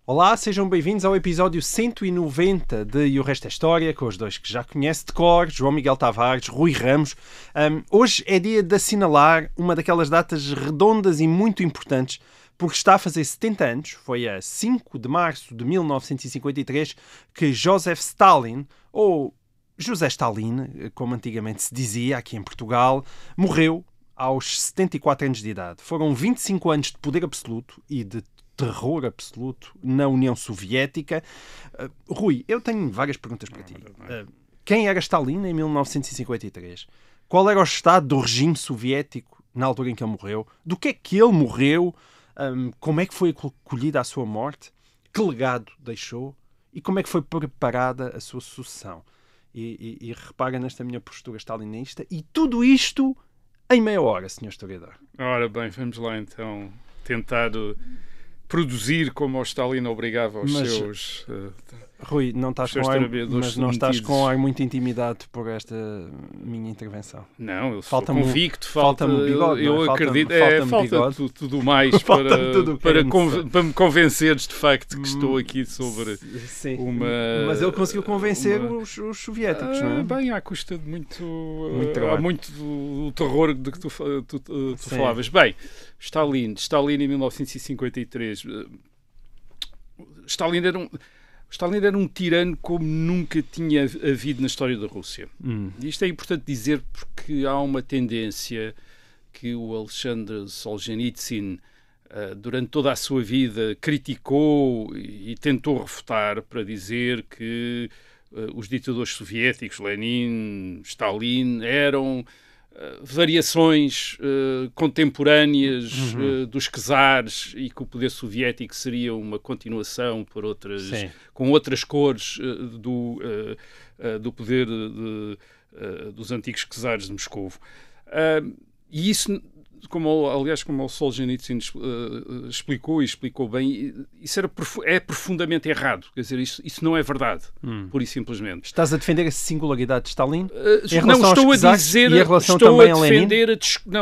Olá, sejam bem-vindos ao episódio 190 de E o Resto é História, com os dois que já conhece de cor, João Miguel Tavares, Rui Ramos. Hoje é dia de assinalar uma daquelas datas redondas e muito importantes, porque está a fazer 70 anos, foi a 5 de março de 1953, que Joseph Stalin, ou José Stalin, como antigamente se dizia aqui em Portugal, morreu aos 74 anos de idade. Foram 25 anos de poder absoluto e de terror absoluto na União Soviética. Rui, eu tenho várias perguntas para ti. Quem era Stalin em 1953? Qual era o estado do regime soviético na altura em que ele morreu? Do que é que ele morreu? Como é que foi acolhida a sua morte? Que legado deixou? E como é que foi preparada a sua sucessão? E repara nesta minha postura stalinista. E tudo isto em meia hora, Sr. Historiador. Ora bem, vamos lá então tentar produzir como o Stalin obrigava aos seus... Rui, não estás com ar, mas não estás com ar muito intimidado por esta minha intervenção. Não, eu sou convicto, falta-me bigode. Eu acredito, falta tudo mais para me convenceres de facto que estou aqui sobre uma... Mas ele conseguiu convencer os soviéticos, não é? Bem, à custa de muito o terror de que tu falavas. Bem, Stalin em 1953. Stalin era um tirano como nunca tinha havido na história da Rússia. E isto é importante dizer porque há uma tendência que o Alexander Solzhenitsyn, durante toda a sua vida, criticou e tentou refutar para dizer que os ditadores soviéticos, Lenin, Stalin, eram variações contemporâneas dos czares e que o poder soviético seria uma continuação por outras, com outras cores do poder dos antigos czares de Moscovo. E isso, como o Solzhenitsyn explicou bem, isso é profundamente errado. Quer dizer, isso não é verdade, pura e simplesmente. Estás a defender a singularidade de Stalin? Não, estou a dizer... E a relação também a Lenin?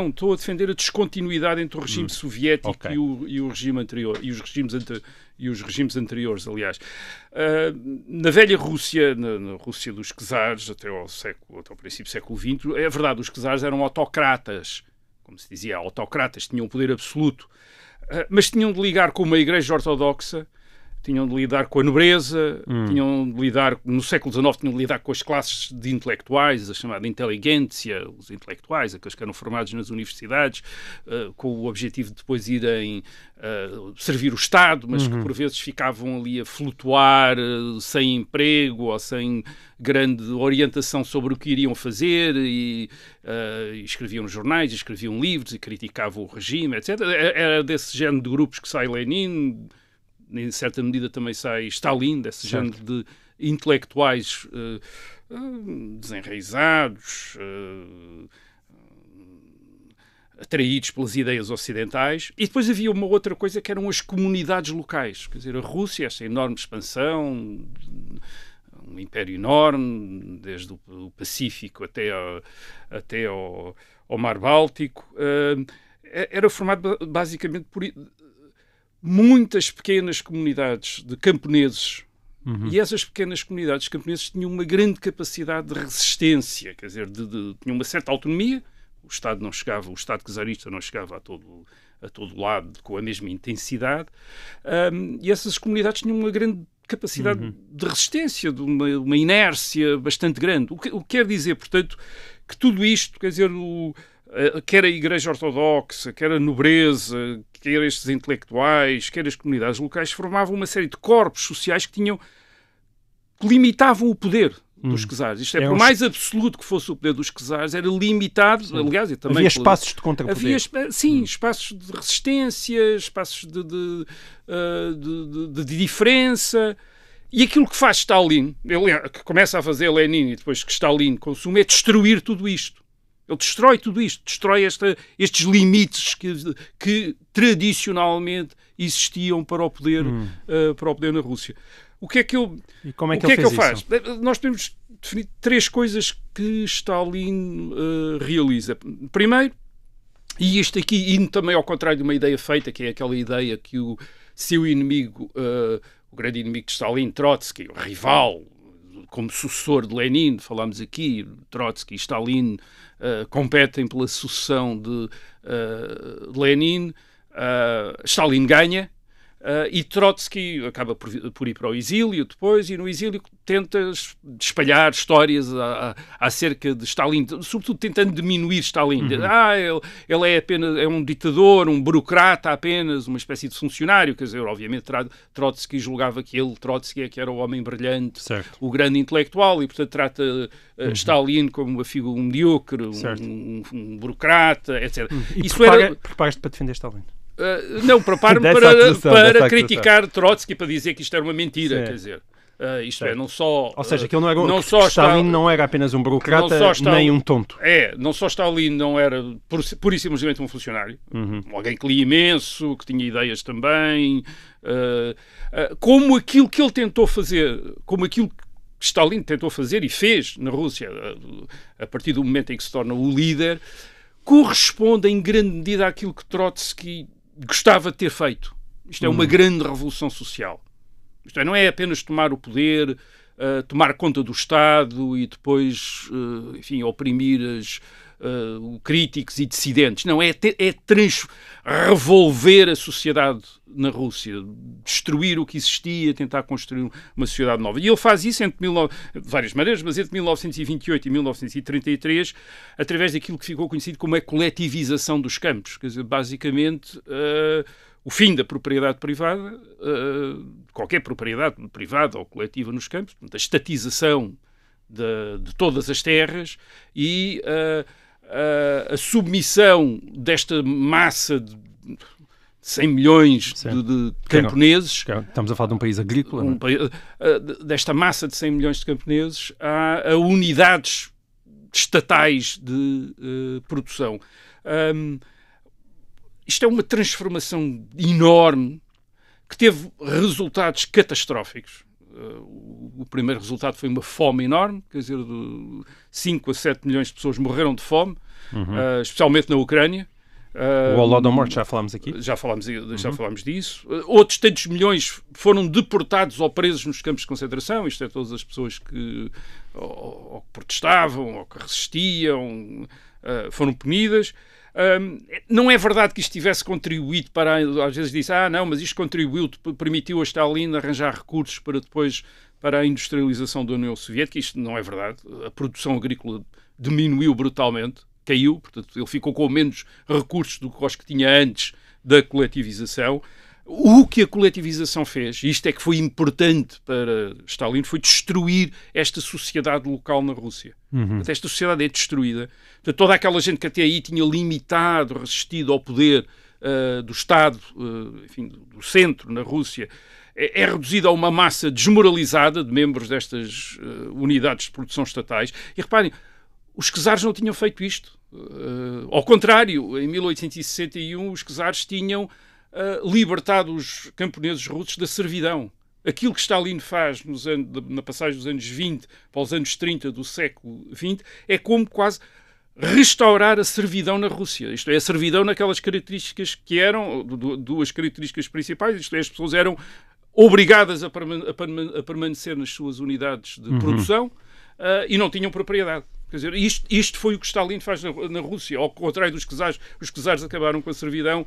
Estou a defender a descontinuidade entre o regime soviético e o regime anterior, e os regimes anteriores, aliás. Na velha Rússia, na Rússia dos czares, até ao princípio do século XX, é verdade, os czares eram autocratas, como se dizia, autocratas, tinham poder absoluto, mas tinham de ligar com uma igreja ortodoxa, tinham de lidar com a nobreza, tinham de lidar, no século XIX, tinham de lidar com as classes de intelectuais, a chamada inteligência, os intelectuais, aqueles que eram formados nas universidades, com o objetivo de depois irem servir o Estado, mas que por vezes ficavam ali a flutuar sem emprego ou sem grande orientação sobre o que iriam fazer e escreviam jornais, escreviam livros e criticavam o regime, etc. Era desse género de grupos que sai Lenin, em certa medida também sai Stalin, desse género de intelectuais desenraizados, atraídos pelas ideias ocidentais. E depois havia uma outra coisa que eram as comunidades locais. Quer dizer, a Rússia, esta enorme expansão, um império enorme, desde o Pacífico até ao Mar Báltico, era formado basicamente por muitas pequenas comunidades de camponeses. E essas pequenas comunidades de camponeses tinham uma grande capacidade de resistência, quer dizer, tinham uma certa autonomia. O Estado czarista não chegava a todo lado com a mesma intensidade, e essas comunidades tinham uma grande capacidade de resistência, de uma inércia bastante grande. O que quer dizer, portanto, que tudo isto, quer dizer, quer a Igreja Ortodoxa, quer a nobreza, quer estes intelectuais, quer as comunidades locais, formavam uma série de corpos sociais que limitavam o poder dos czares. Isto é, por mais absoluto que fosse o poder dos czares, era limitado, aliás, e também... Havia espaços de contrapoder. Havia, espaços de resistência, espaços de diferença. E aquilo que faz Stalin, que começa a fazer Lenin e depois que Stalin consome, é destruir tudo isto. Ele destrói tudo isto, destrói estes limites que tradicionalmente existiam para o poder na Rússia. O que é que ele, e como é que ele faz? Nós temos definido 3 coisas que Stalin realiza. Primeiro, e isto aqui indo também ao contrário de uma ideia feita, que é aquela ideia que o seu inimigo, o grande inimigo de Stalin, Trotsky, o rival, como sucessor de Lenin, falámos aqui, Trotsky e Stalin competem pela sucessão de Lenin, Stalin ganha, e Trotsky acaba por ir para o exílio depois, e no exílio tenta espalhar histórias acerca de Stalin, sobretudo tentando diminuir Stalin. Ele é apenas um ditador, um burocrata apenas, uma espécie de funcionário. Quer dizer, obviamente Trotsky julgava que Trotsky é que era o homem brilhante, certo, o grande intelectual, e portanto trata Stalin como uma figura medíocre, um burocrata, etc. E preparas-te para defender Stalin? Não, preparo-me para criticar Trotsky, para dizer que isto era uma mentira, sim, quer dizer, isto é, não só... Ou seja, que ele Stalin não era apenas um burocrata, nem um tonto. Não só Stalin não era pura e simplesmente um funcionário, alguém que lia imenso, que tinha ideias também, como aquilo que ele tentou fazer, como aquilo que Stalin tentou fazer e fez na Rússia, a partir do momento em que se torna o líder, corresponde em grande medida àquilo que Trotsky gostava de ter feito. Isto é uma grande revolução social. Isto é, não é apenas tomar o poder, tomar conta do Estado e depois, enfim, oprimir críticos e dissidentes. Não, é revolver a sociedade na Rússia, destruir o que existia, tentar construir uma sociedade nova. E ele faz isso de várias maneiras, mas entre 1928 e 1933, através daquilo que ficou conhecido como a coletivização dos campos. Quer dizer, basicamente, o fim da propriedade privada, qualquer propriedade privada ou coletiva nos campos, portanto, a estatização de todas as terras e a submissão desta massa de 100 milhões de camponeses. Estamos a falar de um país agrícola. Desta massa de 100 milhões de camponeses a unidades estatais de produção. Isto é uma transformação enorme que teve resultados catastróficos. O primeiro resultado foi uma fome enorme, quer dizer, de 5 a 7 milhões de pessoas morreram de fome, especialmente na Ucrânia. O Holodomor, já falámos aqui. Já falámos disso. Outros tantos milhões foram deportados ou presos nos campos de concentração, isto é, todas as pessoas que ou que protestavam ou que resistiam foram punidas. Não é verdade que isto tivesse contribuído para, às vezes diz, não, mas isto contribuiu, permitiu a Stalin arranjar recursos para a industrialização da União Soviética. Isto não é verdade. A produção agrícola diminuiu brutalmente, caiu, portanto ele ficou com menos recursos do que os que tinha antes da coletivização. O que a coletivização fez, e isto é que foi importante para Stalin, foi destruir esta sociedade local na Rússia. Esta sociedade é destruída. Portanto, toda aquela gente que até aí tinha limitado, resistido ao poder do Estado, enfim, do centro na Rússia, é reduzida a uma massa desmoralizada de membros destas unidades de produção estatais. E reparem, os czares não tinham feito isto. Ao contrário, em 1861 os czares tinham libertado os camponeses russos da servidão. Aquilo que Stalin faz na passagem dos anos 20 para os anos 30 do século XX é como quase restaurar a servidão na Rússia. Isto é, a servidão naquelas características que eram, duas características principais, isto é, as pessoas eram obrigadas a permanecer nas suas unidades de produção e não tinham propriedade. Quer dizer, isto foi o que Stalin faz na Rússia. Ao contrário dos czares, os czares acabaram com a servidão.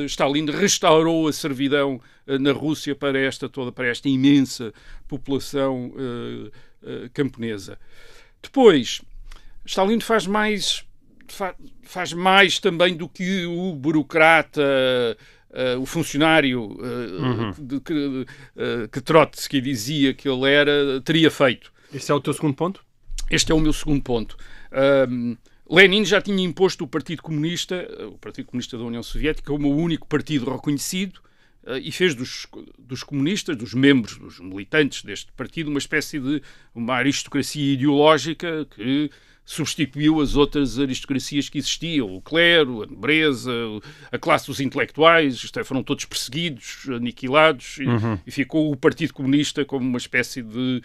Stalin restaurou a servidão na Rússia para esta imensa população camponesa. Depois, Stalin faz mais também do que o burocrata, o funcionário que Trotsky dizia que ele teria feito. Esse é o teu segundo ponto? Este é o meu segundo ponto. Lenin já tinha imposto o Partido Comunista da União Soviética, como o único partido reconhecido, e fez dos comunistas, dos membros, dos militantes deste partido, uma espécie de uma aristocracia ideológica que substituiu as outras aristocracias que existiam, o clero, a nobreza, a classe dos intelectuais, foram todos perseguidos, aniquilados, e ficou o Partido Comunista como uma espécie de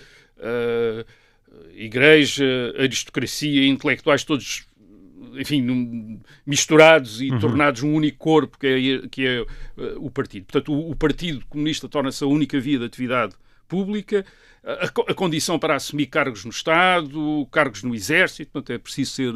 igreja, aristocracia, intelectuais todos enfim, misturados e tornados um único corpo, que é o partido. Portanto, o Partido Comunista torna-se a única via de atividade pública, a condição para assumir cargos no Estado, cargos no Exército, portanto é preciso ser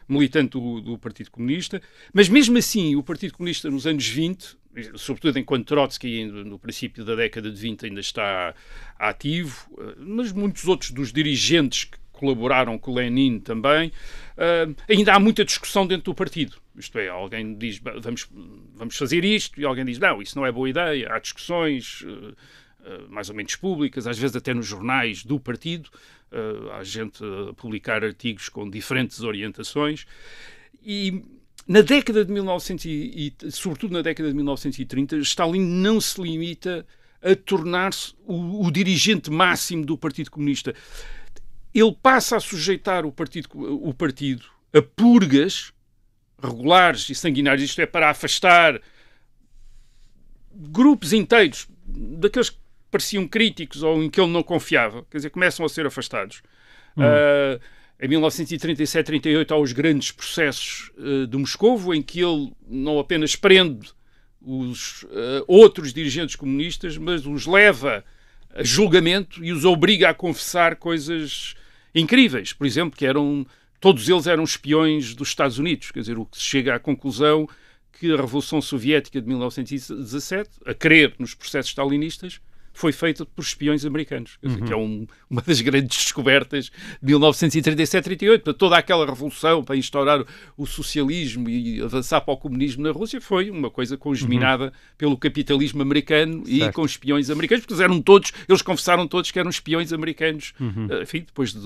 militante do Partido Comunista, mas mesmo assim o Partido Comunista nos anos 20, sobretudo enquanto Trotsky no princípio da década de 20 ainda está ativo, mas muitos outros dos dirigentes que colaboraram com Lenin também, ainda há muita discussão dentro do partido. Isto é, alguém diz, vamos fazer isto, e alguém diz, não, isso não é boa ideia. Há discussões mais ou menos públicas, às vezes até nos jornais do partido, há gente a publicar artigos com diferentes orientações, e na década de 1900 sobretudo na década de 1930, Stalin não se limita a tornar-se o dirigente máximo do Partido Comunista. Ele passa a sujeitar o partido a purgas regulares e sanguinárias, isto é, para afastar grupos inteiros daqueles que pareciam críticos ou em que ele não confiava, quer dizer, começam a ser afastados. Em 1937-38 há os grandes processos de Moscovo, em que ele não apenas prende os outros dirigentes comunistas, mas os leva a julgamento e os obriga a confessar coisas incríveis. Por exemplo, que todos eles eram espiões dos Estados Unidos. Quer dizer, o que se chega à conclusão que a Revolução Soviética de 1917, a crer nos processos stalinistas, foi feita por espiões americanos, quer dizer, que é uma das grandes descobertas de 1937-38. Toda aquela revolução para instaurar o socialismo e avançar para o comunismo na Rússia foi uma coisa congeminada pelo capitalismo americano e com espiões americanos, porque eles confessaram todos que eram espiões americanos. Enfim, depois de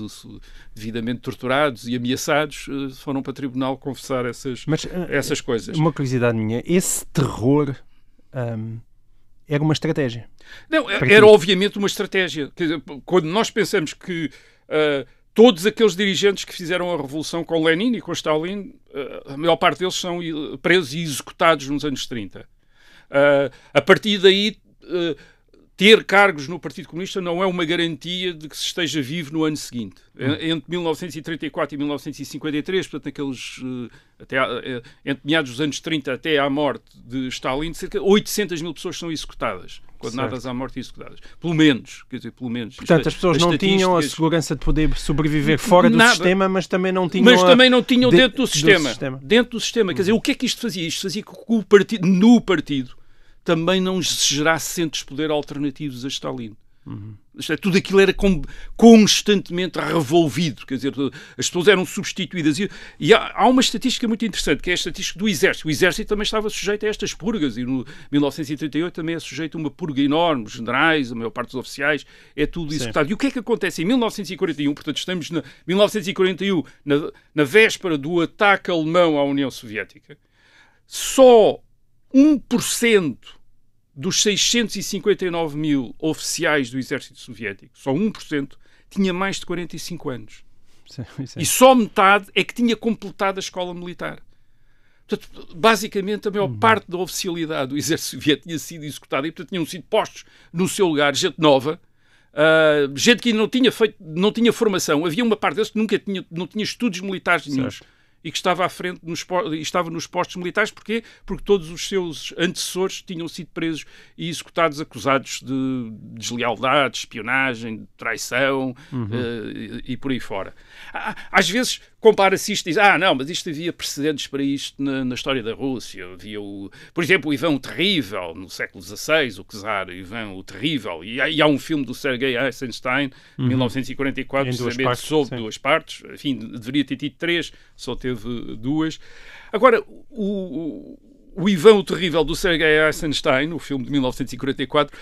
devidamente torturados e ameaçados, foram para o tribunal confessar essas coisas. Uma curiosidade minha, esse terror... era uma estratégia. Não, era obviamente uma estratégia. Quer dizer, quando nós pensamos que todos aqueles dirigentes que fizeram a revolução com Lenin e com Stalin, a maior parte deles são presos e executados nos anos 30. A partir daí, ter cargos no Partido Comunista não é uma garantia de que se esteja vivo no ano seguinte. Entre 1934 e 1953, portanto, entre meados dos anos 30 até à morte de Stalin, cerca de 800 mil pessoas são executadas, condenadas à morte e executadas. Pelo menos. Quer dizer, pelo menos. Portanto, as pessoas não tinham a segurança de poder sobreviver fora do sistema, mas também não tinham... Mas também não tinham dentro do sistema. Dentro do sistema. Quer dizer, o que é que isto fazia? Isto fazia com que no partido também não se gerasse centros de poder alternativos a Stalin. Isto é, tudo aquilo era constantemente revolvido, quer dizer, as pessoas eram substituídas. E há uma estatística muito interessante, que é a estatística do Exército. O Exército também estava sujeito a estas purgas, e no 1938 também é sujeito a uma purga enorme. Os generais, a maior parte dos oficiais, é tudo executado. E o que é que acontece em 1941? Portanto, estamos em 1941, na véspera do ataque alemão à União Soviética. Só 1% dos 659 mil oficiais do Exército Soviético, só 1%, tinha mais de 45 anos. E só metade é que tinha completado a escola militar. Portanto, basicamente, a maior parte da oficialidade do Exército Soviético tinha sido executada e, portanto, tinham sido postos no seu lugar gente nova, gente que não tinha formação. Havia uma parte deles que não tinha estudos militares nenhuns. E que estava à frente, estava nos postos militares. Porquê? Porque todos os seus antecessores tinham sido presos e executados, acusados de deslealdade, espionagem, de traição e por aí fora. Às vezes compara-se isto e diz, não, mas isto havia precedentes para isto na história da Rússia. Havia, por exemplo, o Ivan o Terrível, no século XVI, o czar Ivan o Terrível. E há um filme do Sergei Eisenstein, 1944, precisamente sobre duas partes. Enfim, deveria ter tido 3, só teve 2. Agora, o Ivan o Terrível do Sergei Eisenstein, o filme de 1944,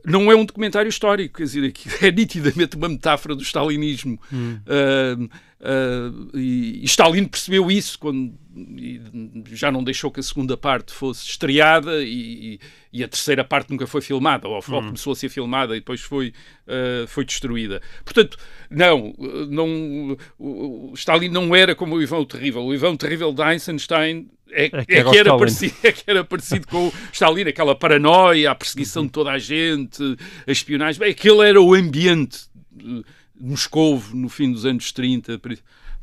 não é um documentário histórico, quer dizer, é nitidamente uma metáfora do stalinismo. E Stalin percebeu isso quando já não deixou que a segunda parte fosse estreada e a terceira parte nunca foi filmada, ou começou a ser filmada e depois foi destruída. Portanto, o Stalin não era como o Ivan o Terrível. O Ivan o Terrível de Eisenstein que era parecido com o Stalin, aquela paranoia, a perseguição de toda a gente, a espionagem. Aquele era o ambiente de Moscovo no fim dos anos 30.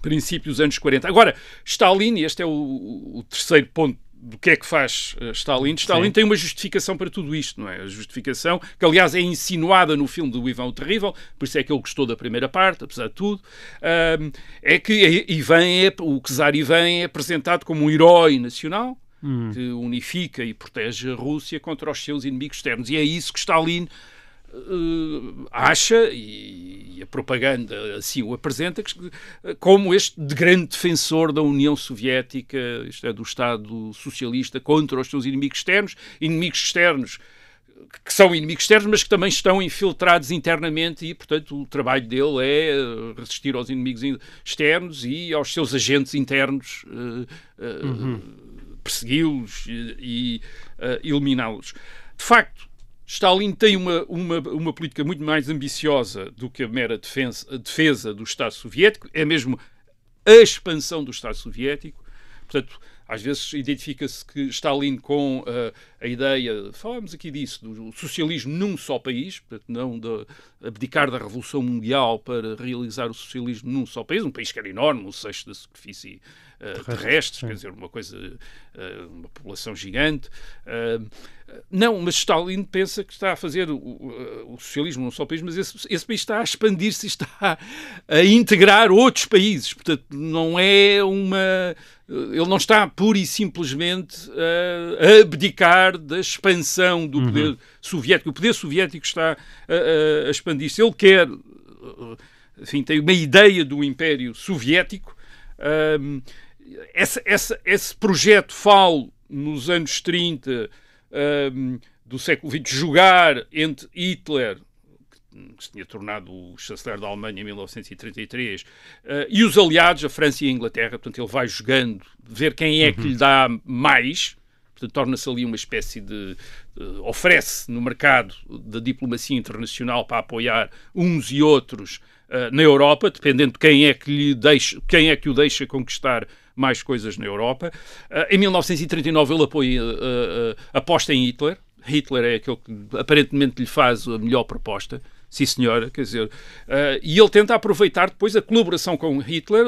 princípio dos anos 40. Agora, Stalin, e este é o terceiro ponto do que é que faz Stalin. Stalin Sim. tem uma justificação para tudo isto, não é? A justificação, que aliás é insinuada no filme do Ivan o Terrível, por isso é que ele gostou da primeira parte, apesar de tudo, é que o czar Ivan é apresentado como um herói nacional, que unifica e protege a Rússia contra os seus inimigos externos. E é isso que Stalin acha, e a propaganda assim o apresenta, como este grande defensor da União Soviética, isto é, do Estado socialista contra os seus inimigos externos que são inimigos externos, mas que também estão infiltrados internamente e, portanto, o trabalho dele é resistir aos inimigos externos e aos seus agentes internos, persegui-los e eliminá-los. De facto, Stalin tem uma política muito mais ambiciosa do que a mera defesa do Estado Soviético, é mesmo a expansão do Estado Soviético. Portanto, às vezes identifica-se que Stalin com a ideia, falámos aqui disso, do socialismo num só país, portanto, não de abdicar da Revolução Mundial para realizar o socialismo num só país, um país que era enorme, um sexto da superfície terrestre, quer dizer, uma população gigante. Não, mas Stalin pensa que está a fazer o socialismo num só país, mas esse país está a expandir-se, está a integrar outros países. Portanto, não é ele não está pura e simplesmente a abdicar da expansão do poder soviético. O poder soviético está a expandir-se. Ele quer, enfim, tem uma ideia do Império Soviético. Esse projeto falo nos anos 30 do século XX, jogar entre Hitler, que se tinha tornado o chanceler da Alemanha em 1933, e os aliados, a França e a Inglaterra. Portanto, ele vai jogando, ver quem é que lhe dá mais. Portanto, torna-se ali uma espécie de oferece no mercado da diplomacia internacional para apoiar uns e outros na Europa, dependendo de quem é que o deixa conquistar mais coisas na Europa. Em 1939 ele aposta em Hitler. Hitler é aquele que aparentemente lhe faz a melhor proposta. Sim, senhora, quer dizer, e ele tenta aproveitar depois a colaboração com Hitler.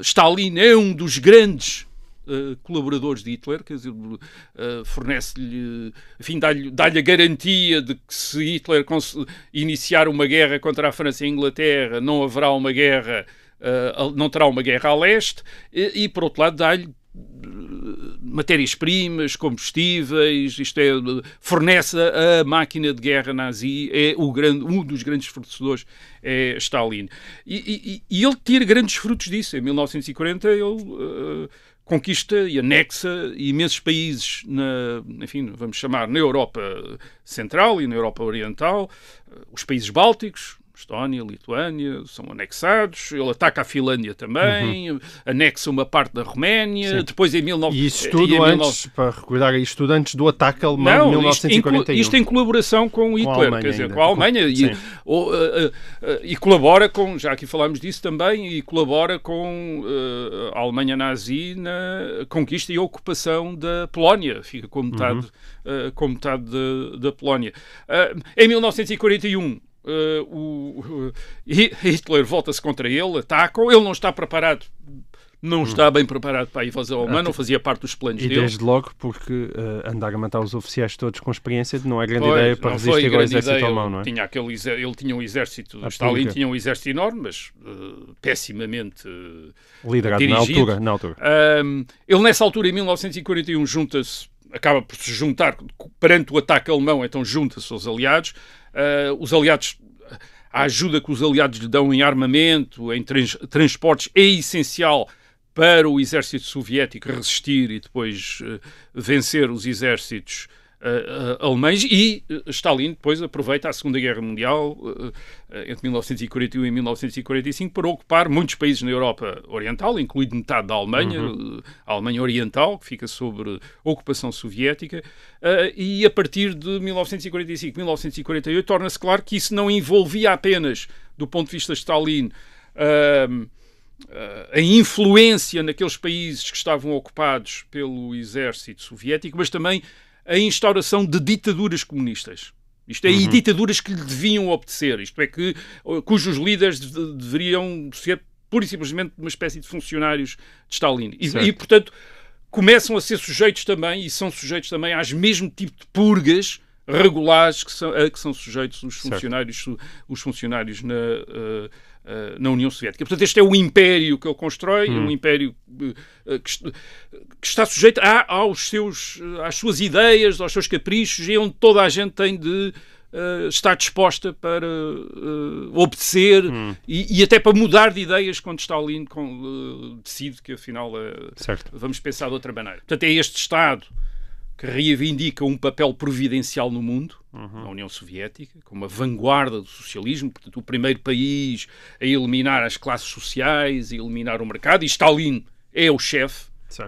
Stalin é um dos grandes colaboradores de Hitler, quer dizer, fornece-lhe, enfim, dá-lhe a garantia de que se Hitler iniciar uma guerra contra a França e a Inglaterra, não haverá uma guerra, não terá uma guerra a leste, e por outro lado dá-lhe matérias-primas, combustíveis, isto é, fornece a máquina de guerra nazi, um dos grandes fornecedores é Stalin. E ele tira grandes frutos disso. Em 1940 ele conquista e anexa imensos países, enfim, vamos chamar, na Europa Central e na Europa Oriental. Os países bálticos, Estónia, Lituânia, são anexados. Ele ataca a Finlândia também, anexa uma parte da Roménia. Sim. Depois em 19... E isso tudo para recordar, isto tudo antes do ataque alemão de 1941. Isto em colaboração com Hitler, quer dizer, com a Alemanha. E colabora com, já aqui falámos disso também, e colabora com a Alemanha nazi na conquista e ocupação da Polónia. Fica com metade, da Polónia. Em 1941, Hitler volta-se contra ele, ataca-o, ele não está preparado, não está bem preparado para a invasão alemã, não fazia parte dos planos dele. E desde logo porque andar a matar os oficiais todos com experiência não é grande ideia para resistir ao exército alemão, não é? Ele tinha um exército, Stalin tinha um exército enorme, mas pessimamente liderado dirigido. na altura. Ele nessa altura, em 1941, acaba por se juntar perante o ataque alemão, então junta-se aos aliados. Os aliados, a ajuda que os aliados lhe dão em armamento, em transportes, é essencial para o exército soviético resistir e depois vencer os exércitos alemães. E Stalin depois aproveita a Segunda Guerra Mundial, entre 1941 e 1945, para ocupar muitos países na Europa Oriental, incluindo metade da Alemanha, a Alemanha Oriental, que fica sob ocupação soviética, e a partir de 1945, 1948, torna-se claro que isso não envolvia apenas, do ponto de vista de Stalin, a influência naqueles países que estavam ocupados pelo exército soviético, mas também a instauração de ditaduras comunistas. Isto é, e ditaduras que lhe deviam obedecer. Isto é, cujos líderes deveriam ser pura e simplesmente uma espécie de funcionários de Stalin. E, portanto, começam a ser sujeitos também, e são sujeitos também, às mesmo tipo de purgas regulares que são sujeitos os funcionários na União Soviética. Portanto, este é o império que ele constrói, um império que está sujeito às suas ideias, aos seus caprichos, e onde toda a gente tem de estar disposta para obedecer e até para mudar de ideias quando Stalin decide que afinal vamos pensar de outra maneira. Portanto, é este Estado que reivindica um papel providencial no mundo, na União Soviética, como a vanguarda do socialismo, portanto, o primeiro país a eliminar as classes sociais, a eliminar o mercado, e Stalin é o chefe.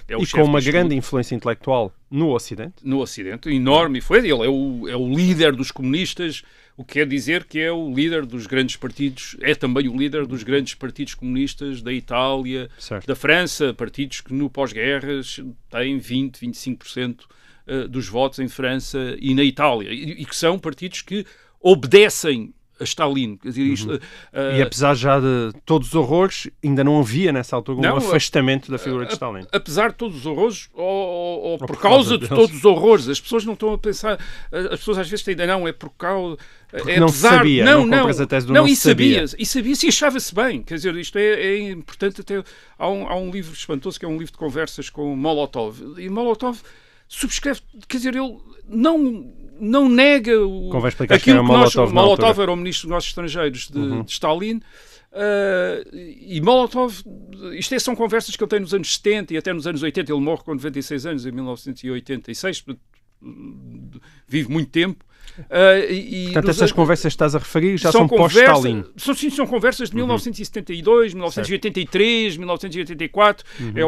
É o chefe com uma grande influência intelectual no Ocidente. No Ocidente, enorme. Ele é o líder dos comunistas, o que quer dizer que é o líder dos grandes partidos, é também o líder dos grandes partidos comunistas da Itália, da França, partidos que no pós-guerra têm 20, 25% dos votos em França e na Itália, e que são partidos que obedecem a Stalin. Quer dizer, isto, e apesar já de todos os horrores, ainda não havia nessa altura um afastamento da figura de Stalin. Apesar de todos os horrores, ou por causa de todos os horrores, as pessoas não estão a pensar, as pessoas às vezes têm ideia, não, é por causa... Porque não se sabia, não compras a tese do não se sabia. E sabia-se e achava-se bem. Quer dizer, isto é importante até... Há um livro espantoso que é um livro de conversas com Molotov, e Molotov subscreve, quer dizer, ele não nega aquilo que Molotov era o ministro dos Negócios Estrangeiros de Stalin, e Molotov, são conversas que ele tem nos anos 70 e até nos anos 80, ele morre com 96 anos, em 1986, vive muito tempo. Portanto, essas conversas que estás a referir já são pós-Stalin. São conversas de 1972, 1983, 1984. É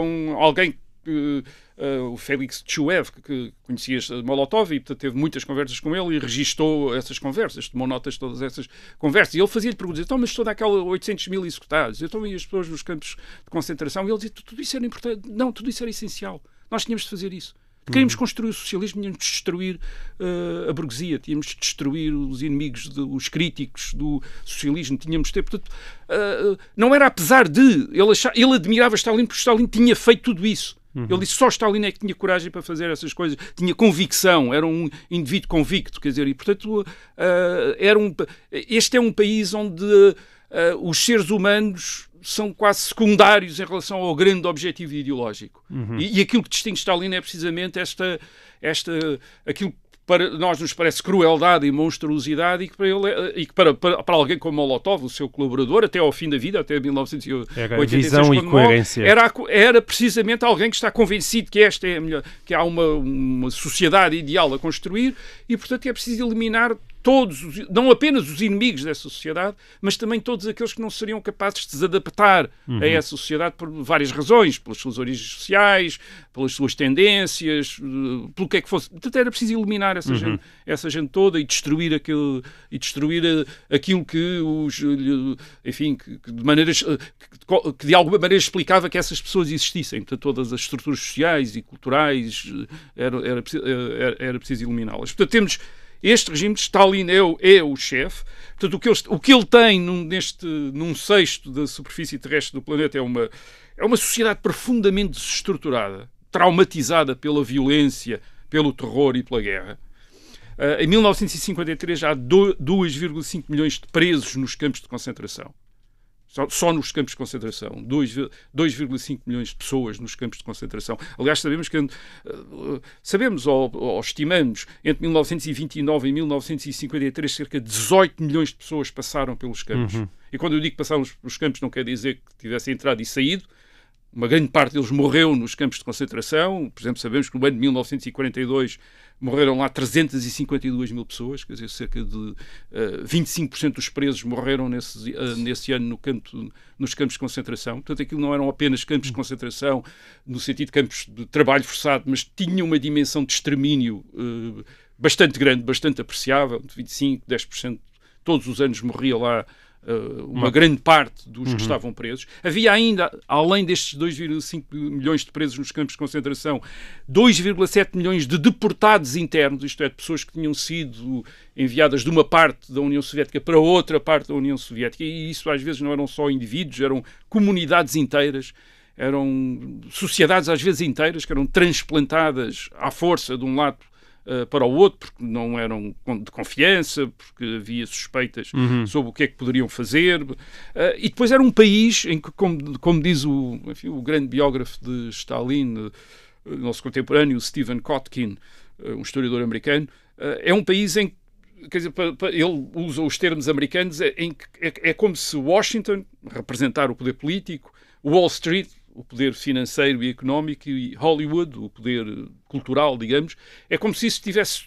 alguém que... o Félix Tchuev, que conhecia Molotov, e portanto, teve muitas conversas com ele e registou essas conversas, tomou notas de todas essas conversas. E ele fazia-lhe perguntas, então, mas toda aquela 800 mil executados, então, e as pessoas nos campos de concentração? E ele dizia, tudo isso era importante. Não, tudo isso era essencial. Nós tínhamos de fazer isso. Queríamos construir o socialismo, tínhamos de destruir a burguesia, tínhamos de destruir os inimigos, os críticos do socialismo, tínhamos de ter, portanto, não era apesar de, ele admirava Stalin porque Stalin tinha feito tudo isso. Ele disse só Stalin é que tinha coragem para fazer essas coisas, tinha convicção, era um indivíduo convicto, quer dizer, e portanto este é um país onde os seres humanos são quase secundários em relação ao grande objetivo ideológico. E aquilo que distingue Stalin é precisamente aquilo que para nós nos parece crueldade e monstruosidade, e que para ele e que para alguém como Molotov, o seu colaborador, até ao fim da vida, até 1986, visão e coerência. Era precisamente alguém que está convencido que esta é a melhor, que há uma sociedade ideal a construir, e portanto é preciso eliminar todos, não apenas os inimigos dessa sociedade, mas também todos aqueles que não seriam capazes de se adaptar a essa sociedade por várias razões, pelas suas origens sociais, pelas suas tendências, pelo que é que fosse. Portanto, era preciso eliminar essa gente toda e destruir aquilo que enfim, que de alguma maneira explicava que essas pessoas existissem. Portanto, todas as estruturas sociais e culturais era preciso eliminá-las. Portanto, temos este regime de Stalin é o chefe. Portanto, o que ele tem num sexto da superfície terrestre do planeta é uma sociedade profundamente desestruturada, traumatizada pela violência, pelo terror e pela guerra. Em 1953 já há 2,5 milhões de presos nos campos de concentração. Só nos campos de concentração. 2,5 milhões de pessoas nos campos de concentração. Aliás, sabemos ou estimamos, entre 1929 e 1953, cerca de 18 milhões de pessoas passaram pelos campos. E quando eu digo que passaram pelos campos, não quer dizer que tivessem entrado e saído. Uma grande parte deles morreu nos campos de concentração. Por exemplo, sabemos que no ano de 1942 morreram lá 352 mil pessoas, quer dizer, cerca de 25% dos presos morreram nesse ano nos campos de concentração. Portanto, aquilo não eram apenas campos de concentração, no sentido de campos de trabalho forçado, mas tinham uma dimensão de extermínio bastante grande, bastante apreciável, de 25%, 10%. Todos os anos morria lá uma grande parte dos que estavam presos. Havia ainda, além destes 2,5 milhões de presos nos campos de concentração, 2,7 milhões de deportados internos, isto é, de pessoas que tinham sido enviadas de uma parte da União Soviética para outra parte da União Soviética, e isso às vezes não eram só indivíduos, eram comunidades inteiras, eram sociedades às vezes inteiras que eram transplantadas à força de um lado para o outro, porque não eram de confiança, porque havia suspeitas sobre o que é que poderiam fazer. E depois era um país em que, como diz o grande biógrafo de Stalin, nosso contemporâneo, Stephen Kotkin, um historiador americano, é um país em que, quer dizer, ele usa os termos americanos, em que é como se Washington, representar o poder político, Wall Street, o poder financeiro e económico, e Hollywood, o poder cultural, digamos, é como se isso estivesse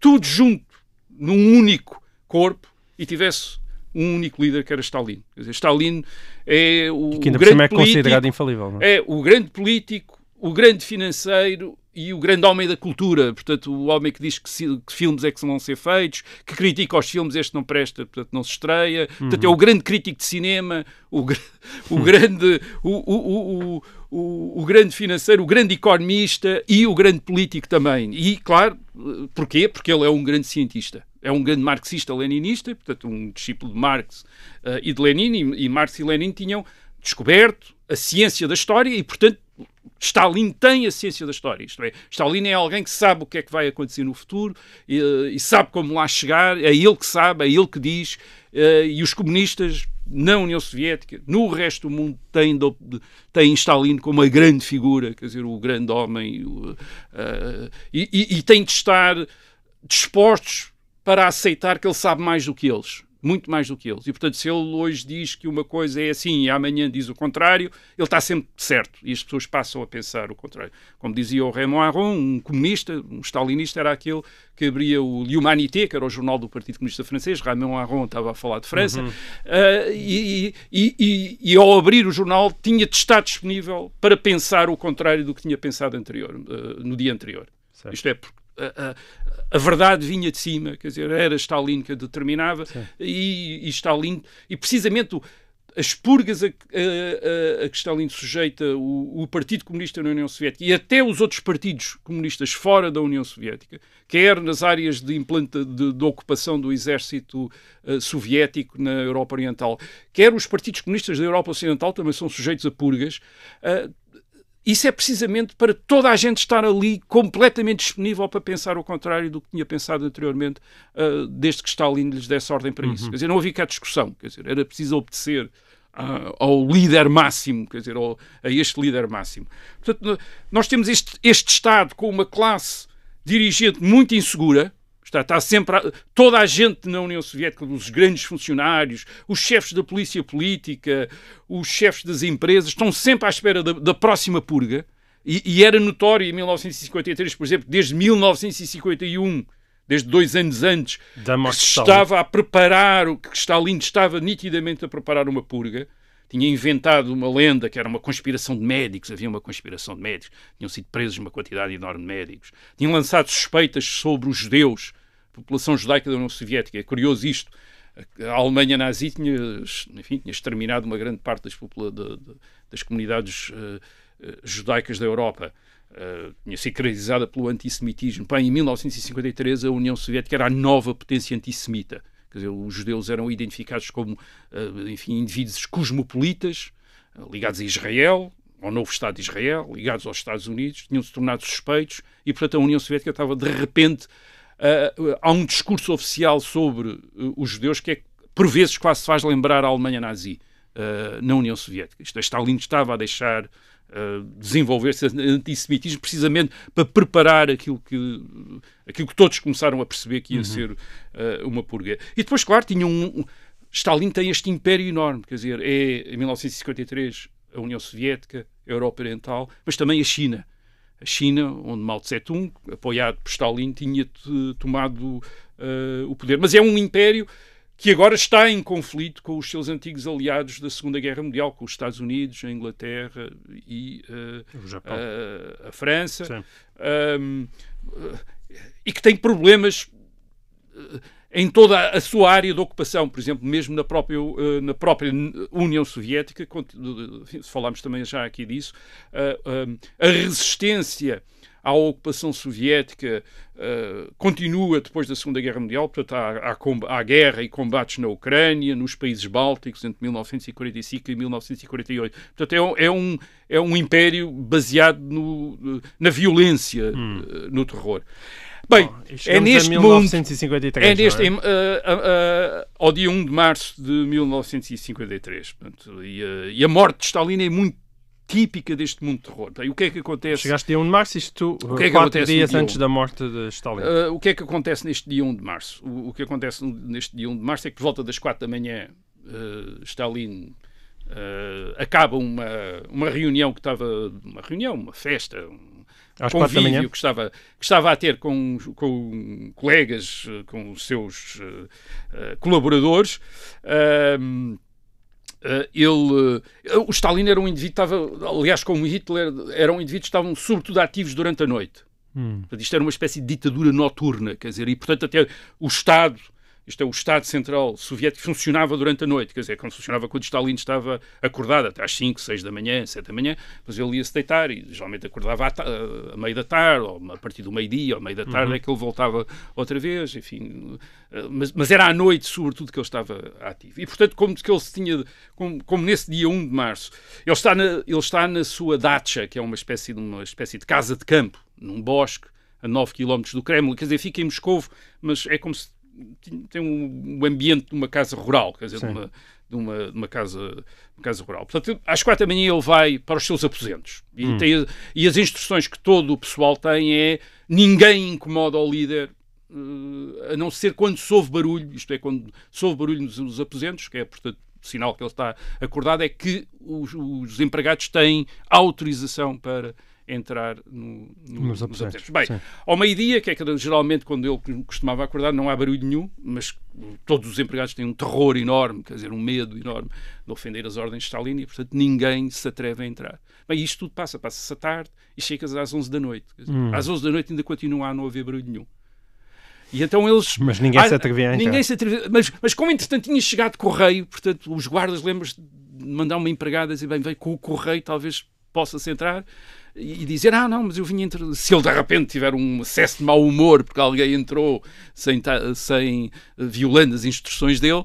tudo junto num único corpo e tivesse um único líder, que era Stalin. Quer dizer, Stalin é o que ainda grande é político, considerado infalível, não é? É o grande político, o grande financeiro e o grande homem da cultura. Portanto, o homem que diz que filmes é que vão ser feitos, que critica os filmes, este não presta, portanto não se estreia. Portanto, é o grande crítico de cinema, o grande financeiro, o grande economista e o grande político também. E, claro, porquê? Porque ele é um grande cientista. É um grande marxista-leninista, portanto, um discípulo de Marx e de Lenin, e Marx e Lenin tinham descoberto a ciência da história e, portanto, Stalin tem a ciência da história, isto é, Stalin é alguém que sabe o que é que vai acontecer no futuro e sabe como lá chegar, é ele que sabe, é ele que diz, e os comunistas na União Soviética, no resto do mundo, têm Stalin como uma grande figura, quer dizer, o grande homem, e têm de estar dispostos para aceitar que ele sabe mais do que eles. Muito mais do que eles. E, portanto, se ele hoje diz que uma coisa é assim e amanhã diz o contrário, ele está sempre certo. E as pessoas passam a pensar o contrário. Como dizia o Raymond Aron, um comunista, um stalinista, era aquele que abria o L'Humanité, que era o jornal do Partido Comunista Francês. Raymond Aron estava a falar de França. E ao abrir o jornal, tinha de estar disponível para pensar o contrário do que tinha pensado no dia anterior. Certo. Isto é, porque a verdade vinha de cima, quer dizer, era Stalin que a determinava e Stalin, e precisamente as purgas a que Stalin sujeita o Partido Comunista na União Soviética e até os outros partidos comunistas fora da União Soviética, quer nas áreas de ocupação do exército soviético na Europa Oriental, quer os partidos comunistas da Europa Ocidental também são sujeitos a purgas. Isso é precisamente para toda a gente estar ali completamente disponível para pensar o contrário do que tinha pensado anteriormente, desde que Stalin lhes desse ordem para isso. Quer dizer, não havia cá discussão, quer dizer, era preciso obedecer ao líder máximo, quer dizer, a este líder máximo. Portanto, nós temos este Estado com uma classe dirigente muito insegura. Está sempre toda a gente na União Soviética, os grandes funcionários, os chefes da polícia política, os chefes das empresas, estão sempre à espera da próxima purga. E era notório em 1953, por exemplo, desde 1951, desde 2 anos antes, que se estava a preparar, que Stalin estava nitidamente a preparar uma purga. Tinha inventado uma lenda que era uma conspiração de médicos, havia uma conspiração de médicos, tinham sido presos uma quantidade enorme de médicos, tinham lançado suspeitas sobre os judeus, a população judaica da União Soviética. É curioso isto, a Alemanha nazi tinha exterminado uma grande parte das comunidades judaicas da Europa, tinha sido caracterizada pelo antissemitismo. Em 1953 a União Soviética era a nova potência antissemita. Quer dizer, os judeus eram identificados como, indivíduos cosmopolitas, ligados a Israel, ao novo Estado de Israel, ligados aos Estados Unidos, tinham-se tornado suspeitos e, portanto, a União Soviética estava, de repente, há um discurso oficial sobre os judeus que por vezes, quase se faz lembrar a Alemanha nazi na União Soviética. Isto é, Stalin estava a deixar desenvolver-se antissemitismo precisamente para preparar aquilo que todos começaram a perceber que ia ser uma purga. E depois, claro, Stalin tem este império enorme, quer dizer, em 1953 a União Soviética, a Europa Oriental, mas também a China. A China, onde Mao Tse-tung, apoiado por Stalin, tinha tomado o poder. Mas é um império que agora está em conflito com os seus antigos aliados da Segunda Guerra Mundial, com os Estados Unidos, a Inglaterra e o Japão. A França, e que tem problemas em toda a sua área de ocupação, por exemplo, mesmo na própria União Soviética, falámos também já aqui disso, a resistência à ocupação soviética continua depois da Segunda Guerra Mundial, portanto há guerra e combates na Ucrânia, nos países bálticos entre 1945 e 1948. Portanto é um império baseado na violência, no terror. Bem, é neste mundo, ao dia 1 de março de 1953. Portanto, e a morte de Stalin é muito típica deste mundo de terror. E o que é que acontece? Chegaste dia 1 de março, isto 4 dias antes da morte de Stalin. O que é que acontece neste dia 1 de março? O que acontece neste dia 1 de março é que por volta das 4 da manhã Stalin acaba uma reunião que estava... uma festa... Às 4 da manhã? que estava a ter com colegas, com os seus colaboradores. O Stalin era um indivíduo, aliás, como Hitler, era um indivíduo que estavam sobretudo ativos durante a noite. Portanto, isto era uma espécie de ditadura noturna, quer dizer, e portanto até o Estado... Isto é, o Estado Central Soviético funcionava durante a noite, quer dizer, quando funcionava quando Stalin estava acordado, até às 5, 6 da manhã, 7 da manhã, depois ele ia-se deitar e geralmente acordava a meio da tarde, ou a partir do meio-dia, ou meio da tarde, é que ele voltava outra vez, enfim. Mas era à noite, sobretudo, que ele estava ativo. E, portanto, como nesse dia 1 de março, ele está na sua dacha, que é uma espécie de casa de campo, num bosque, a 9 km do Kremlin, quer dizer, fica em Moscovo, mas é como se tem um ambiente de uma casa rural, quer dizer, de uma casa rural. Portanto, às 4 da manhã ele vai para os seus aposentos. E as instruções que todo o pessoal tem é: ninguém incomoda o líder, a não ser quando se ouve barulho, isto é, quando se ouve barulho nos aposentos, que é, portanto, o sinal que ele está acordado, é que os empregados têm autorização para entrar nos aposentos. Bem, ao meio-dia, que é que geralmente quando ele costumava acordar, não há barulho nenhum, mas todos os empregados têm um terror enorme, quer dizer, um medo enorme de ofender as ordens de Stalin e, portanto, ninguém se atreve a entrar. Bem, isto tudo passa-se à tarde e chegas às 11 da noite. Quer dizer, às 11 da noite ainda continua a não haver barulho nenhum. E então eles... Mas ninguém se atrevia a entrar. Ninguém se atrevia, mas como entretanto tinha chegado correio, portanto, os guardas lembram-se de mandar uma empregada e dizer: bem, vem com o correio, talvez possa-se entrar. E dizer: não, mas eu vim entrar. Se ele de repente tiver um acesso de mau humor porque alguém entrou sem violando as instruções dele,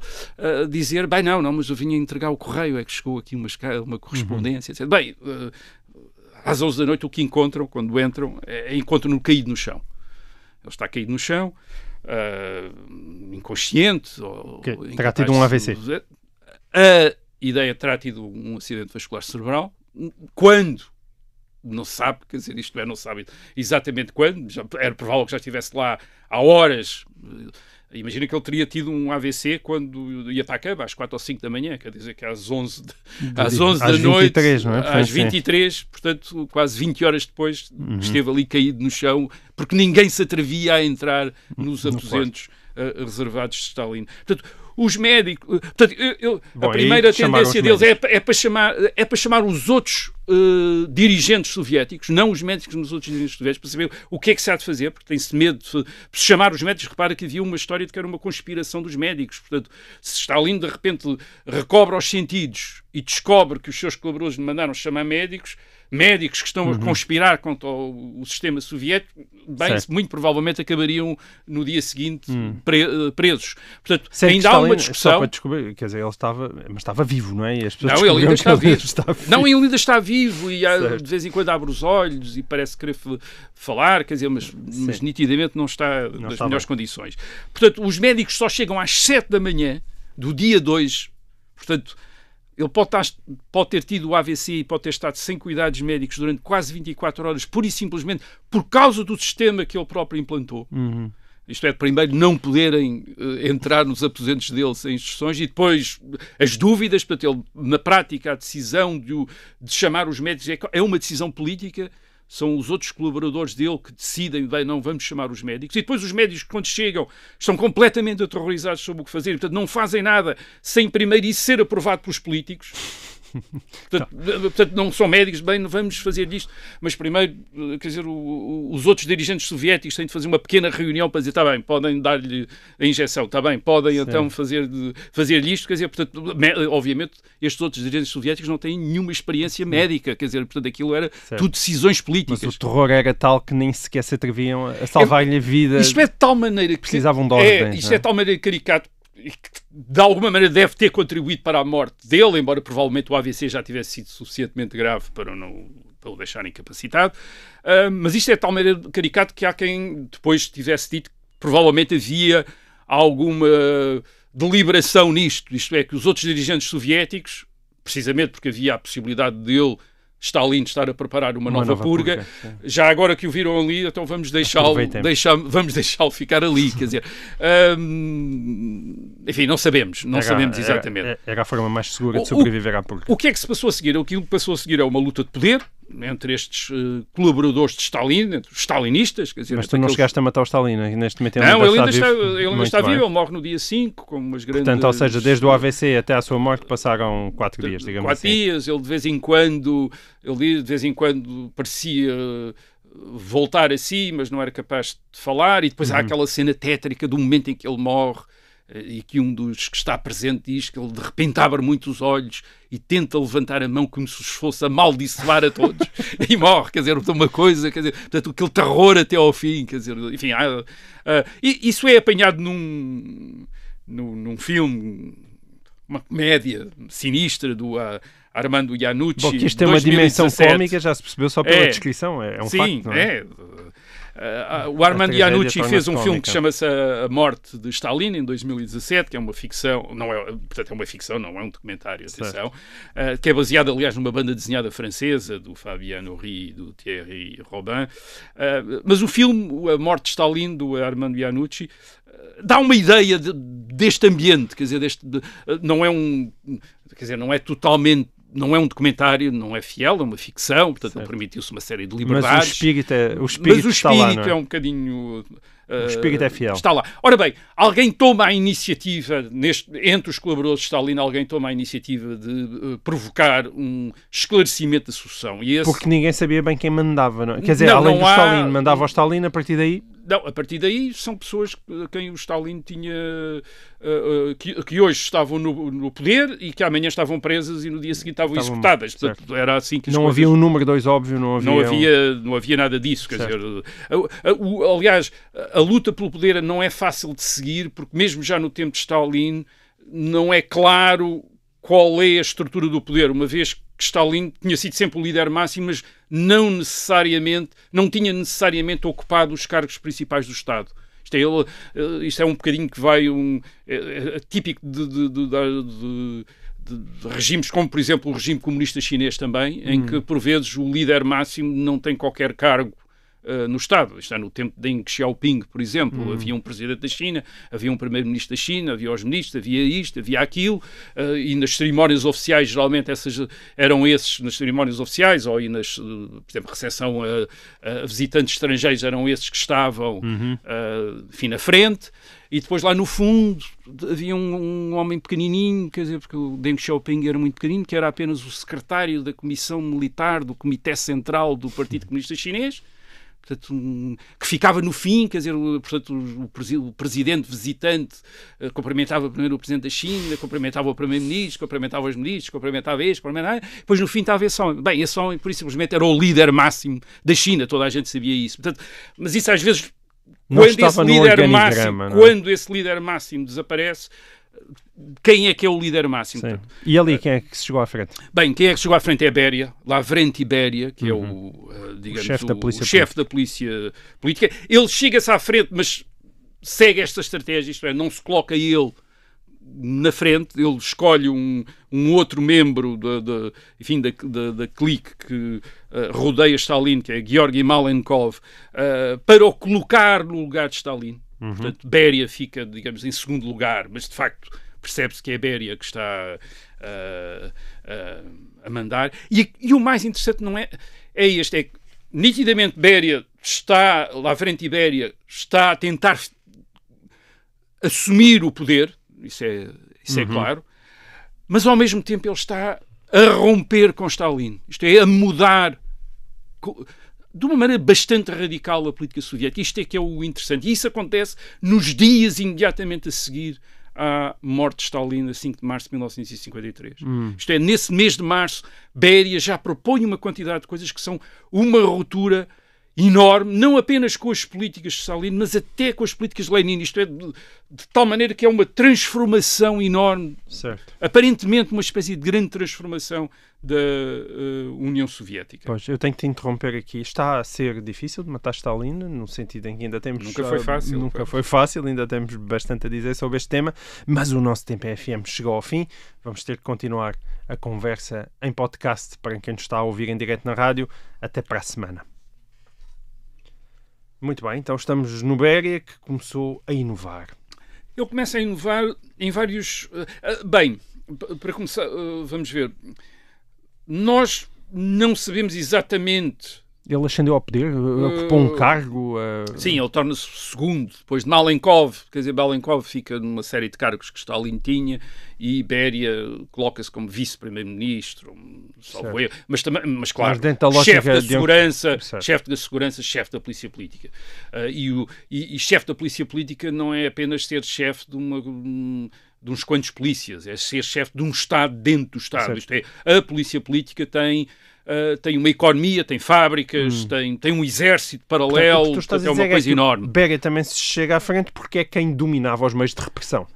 dizer: bem, não, mas eu vim entregar o correio, é que chegou aqui uma correspondência, etc. Bem, às 11 da noite o que encontram, quando entram, encontram-no caído no chão. Ele está caído no chão, inconsciente. Terá tido um AVC. A ideia terá tido um acidente vascular cerebral. Quando? Não se sabe, quer dizer, isto é, não se sabe exatamente quando. Era provável que já estivesse lá há horas. Imagina que ele teria tido um AVC quando ia para a cama, às 4 ou 5 da manhã, quer dizer que às 11 da noite, 23, não é? Às 23, portanto, quase 20 horas depois, esteve ali caído no chão, porque ninguém se atrevia a entrar nos aposentos reservados de Stalin. Portanto, os médicos... Portanto, a primeira tendência deles é para chamar os outros dirigentes soviéticos, não os médicos, mas os outros dirigentes soviéticos, para saber o que é que se há de fazer, porque tem-se medo de chamar os médicos. Repara que havia uma história de que era uma conspiração dos médicos. Portanto, se Stalin de repente recobra os sentidos e descobre que os seus colaboradores lhe mandaram chamar médicos que estão a conspirar contra o sistema soviético, bem, muito provavelmente acabariam no dia seguinte presos. Portanto, ainda há uma discussão. Só para descobrir, quer dizer, ele estava vivo, não é? E as pessoas não, ele ainda está vivo. Não, ele ainda está vivo e de vez em quando abre os olhos e parece querer falar, quer dizer, mas nitidamente não está nas melhores condições. Portanto, os médicos só chegam às 7 da manhã do dia 2, portanto, ele pode ter tido o AVC e pode ter estado sem cuidados médicos durante quase 24 horas, pura e simplesmente por causa do sistema que ele próprio implantou. Isto é, primeiro não poderem entrar nos aposentos dele sem instruções e depois as dúvidas. Portanto, ele, na prática, a decisão de chamar os médicos é uma decisão política. São os outros colaboradores dele que decidem: bem, não vamos chamar os médicos. E depois os médicos, quando chegam, estão completamente aterrorizados sobre o que fazer. Portanto, não fazem nada sem primeiro isso ser aprovado pelos políticos. Portanto, não são médicos, bem, não vamos fazer disto, mas primeiro, quer dizer, os outros dirigentes soviéticos têm de fazer uma pequena reunião para dizer, está bem, podem dar-lhe a injeção, está bem, podem então fazer-lhe isto, quer dizer, portanto, obviamente, estes outros dirigentes soviéticos não têm nenhuma experiência médica, quer dizer, portanto, aquilo era tudo decisões políticas. Mas o terror era tal que nem sequer se atreviam a salvar-lhe a vida. Isto é de tal maneira que precisavam de ordens. Isto é de tal maneira caricato e que de alguma maneira deve ter contribuído para a morte dele, embora provavelmente o AVC já tivesse sido suficientemente grave para o deixar incapacitado. Mas isto é de tal maneira caricato que há quem depois tivesse dito que provavelmente havia alguma deliberação nisto, isto é, que os outros dirigentes soviéticos, precisamente porque havia a possibilidade dele, Stalin, estar a preparar uma nova purga. Já agora que o viram ali, então vamos deixá-lo ficar ali, quer dizer, enfim, não sabemos exatamente. Era a forma mais segura de sobreviver à purga. O que é que se passou a seguir? Aquilo que passou a seguir é uma luta de poder entre estes colaboradores de Stalin, entre os stalinistas. Quer dizer, mas tu não chegaste a matar o Stalin, neste momento ele ainda está vivo, ele morre no dia 5, com umas grandes... Portanto, ou seja, desde o AVC até à sua morte passaram 4 dias, digamos 4 assim. dias, ele de vez em quando parecia voltar a si, mas não era capaz de falar, e depois há aquela cena tétrica do momento em que ele morre, e que um dos que está presente diz que ele de repente abre muito os olhos e tenta levantar a mão como se fosse amaldiçoar a todos e morre, quer dizer, uma coisa, quer dizer, portanto, aquele terror até ao fim, quer dizer, enfim, isso é apanhado num filme, uma comédia sinistra do Armando Iannucci. Bom, que isto tem uma dimensão cómica, já se percebeu só pela descrição, é um facto, não é? O Armando Iannucci fez um filme que chama-se A Morte de Stalin, em 2017, que é uma ficção, portanto é uma ficção, não é um documentário, atenção, que é baseado, aliás, numa banda desenhada francesa, do Fabien Horry e do Thierry Robin. Mas o filme, A Morte de Stalin, do Armando Iannucci, dá uma ideia deste ambiente, quer dizer, não é totalmente, não é um documentário, não é fiel, é uma ficção, portanto ele permitiu-se uma série de liberdades. Mas o espírito está lá, não é? É um bocadinho... o espírito é fiel. Está lá. Ora bem, alguém toma a iniciativa, entre os colaboradores de Stalin, alguém toma a iniciativa de provocar um esclarecimento da sucessão. Porque ninguém sabia bem quem mandava, não é? Quer dizer, além do Stalin, mandava ao Stalin, a partir daí... Não, a partir daí são pessoas a quem o Stalin tinha... que hoje estavam no poder e que amanhã estavam presas e no dia seguinte estavam executadas. Portanto, era assim que não havia um número 2 óbvio, não havia nada disso. Quer dizer, aliás, a luta pelo poder não é fácil de seguir, porque mesmo já no tempo de Stalin não é claro qual é a estrutura do poder, uma vez que Stalin tinha sido sempre o líder máximo, mas não tinha necessariamente ocupado os cargos principais do Estado. Isto é um bocadinho que vai típico de regimes como, por exemplo, o regime comunista chinês também, em que, por vezes, o líder máximo não tem qualquer cargo no Estado. Isto é no tempo de Deng Xiaoping, por exemplo. Havia um presidente da China, havia um primeiro-ministro da China, havia os ministros, havia isto, havia aquilo, e nas cerimónias oficiais, geralmente eram esses, nas cerimónias oficiais, ou por exemplo, recepção a visitantes estrangeiros, eram esses que estavam, enfim, na frente. E depois lá no fundo havia um homem pequenininho, quer dizer, porque o Deng Xiaoping era muito pequenino, que era apenas o secretário da Comissão Militar do Comitê Central do Partido Comunista Chinês, portanto, que ficava no fim, quer dizer, portanto, o presidente visitante cumprimentava primeiro o presidente da China, cumprimentava o primeiro-ministro, cumprimentava os ministros, cumprimentava este, depois no fim estava esse homem. Bem, esse homem, por isso, simplesmente era o líder máximo da China, toda a gente sabia isso. Portanto, mas isso às vezes, quando esse líder máximo desaparece, quem é que é o líder máximo? Portanto, e ali quem é que se chegou à frente? Bem, quem é que chegou à frente é Beria, Lavrenti Beria, que é digamos, o chefe da polícia política. Ele chega-se à frente, mas segue esta estratégia, isto é, não se coloca ele na frente, ele escolhe um outro membro da clique que rodeia Stalin, que é Georgy Malenkov, para o colocar no lugar de Stalin. Portanto, Beria fica, digamos, em segundo lugar, mas de facto percebe-se que é Beria que está a mandar. E o mais interessante não é este, é que nitidamente Beria está, lá à frente Beria, está a tentar assumir o poder, isso é claro, mas ao mesmo tempo ele está a romper com Stalin. Isto é, a mudar de uma maneira bastante radical a política soviética. Isto é que é o interessante. E isso acontece nos dias imediatamente a seguir à morte de Stalin, a 5 de março de 1953. Isto é, nesse mês de março, Beria já propõe uma quantidade de coisas que são uma ruptura enorme, não apenas com as políticas de Stalin, mas até com as políticas de Lenin. Isto é, de tal maneira que é uma transformação enorme, certo. Aparentemente uma espécie de grande transformação da União Soviética. Pois, eu tenho que te interromper aqui. Está a ser difícil de matar Stalin, no sentido em que ainda temos... Nunca foi fácil. Nunca foi fácil, ainda temos bastante a dizer sobre este tema, mas o nosso Tempo em FM chegou ao fim. Vamos ter que continuar a conversa em podcast para quem nos está a ouvir em direto na rádio. Até para a semana. Muito bem, então estamos no Beria, que começou a inovar. Ele começa a inovar em vários... Bem, para começar, vamos ver. Nós não sabemos exatamente... Ele ascendeu ao poder, ocupou um cargo... Sim, ele torna-se segundo, depois de Malenkov. Quer dizer, Malenkov fica numa série de cargos que Stalin tinha e Beria coloca-se como vice-primeiro-ministro, mas claro, chefe da segurança, chefe da polícia política. E chefe da polícia política não é apenas ser chefe de uns quantos polícias, é ser chefe de um Estado dentro do Estado. Isto é, a polícia política tem uma economia, tem fábricas, tem um exército paralelo, portanto, é uma coisa enorme. Beria também se chega à frente porque é quem dominava os meios de repressão.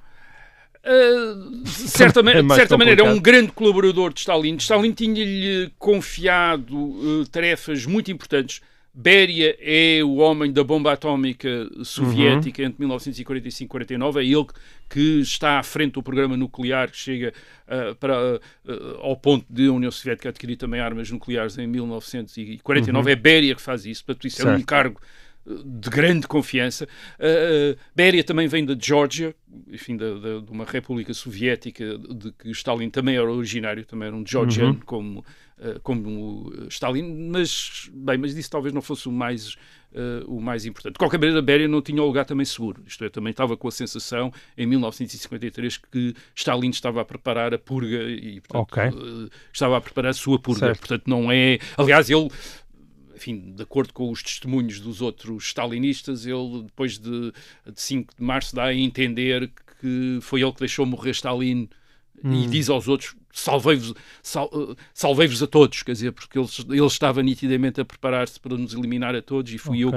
De certa maneira, é um grande colaborador de Stalin. Stalin tinha-lhe confiado tarefas muito importantes. Beria é o homem da bomba atómica soviética entre 1945 e 1949. É ele que está à frente do programa nuclear, que chega ao ponto de a União Soviética adquirir também armas nucleares em 1949. É Beria que faz isso. Portanto, isso é um cargo de grande confiança. Beria também vem da Geórgia, enfim, de uma república soviética de que Stalin também era originário, também era um georgiano como Stalin, mas isso talvez não fosse o mais importante. De qualquer maneira, Beria não tinha um lugar também seguro. Isto é, também estava com a sensação, em 1953, que Stalin estava a preparar a purga e, portanto, estava a preparar a sua purga. Certo. Portanto, não é... Aliás, ele... Enfim, de acordo com os testemunhos dos outros stalinistas, ele, depois de 5 de março, dá a entender que foi ele que deixou morrer Stalin e diz aos outros, salvei-vos a todos, quer dizer, porque ele estava nitidamente a preparar-se para nos eliminar a todos e fui eu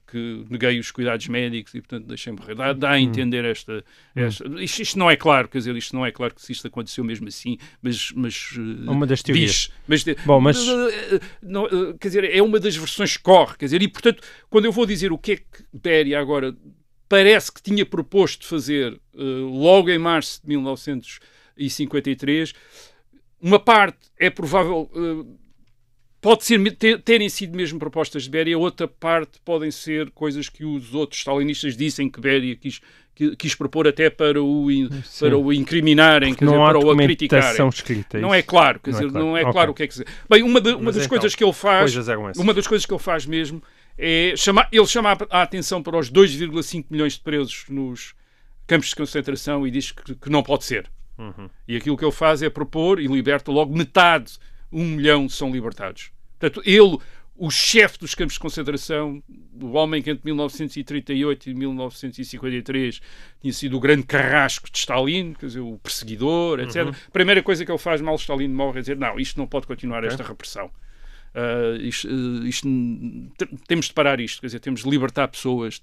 que neguei os cuidados médicos e, portanto, deixei morrer. Dá a entender isto não é claro, quer dizer, isto não é claro que se isto aconteceu mesmo assim, mas uma das teorias. Quer dizer, é uma das versões que corre, quer dizer, e, portanto, quando eu vou dizer o que é que Beria agora parece que tinha proposto fazer logo em março de 1953, uma parte é provável... pode terem sido mesmo propostas de Beria, outra parte podem ser coisas que os outros stalinistas dissem que Beria quis propor até para o incriminarem, quer dizer, para o criticarem. Escrita, não é claro, quer dizer, não é claro o que é que... Bem, uma das coisas que ele faz, mesmo, é ele chama a atenção para os 2,5 milhões de presos nos campos de concentração e diz que não pode ser. E aquilo que ele faz é propor e liberta logo metade, 1 milhão são libertados. Portanto, ele, o chefe dos campos de concentração, o homem que entre 1938 e 1953 tinha sido o grande carrasco de Stalin, quer dizer, o perseguidor, etc. A primeira coisa que ele faz mal Stalin morre é dizer, não, isto não pode continuar, esta repressão. Temos de parar isto, quer dizer, temos de libertar pessoas,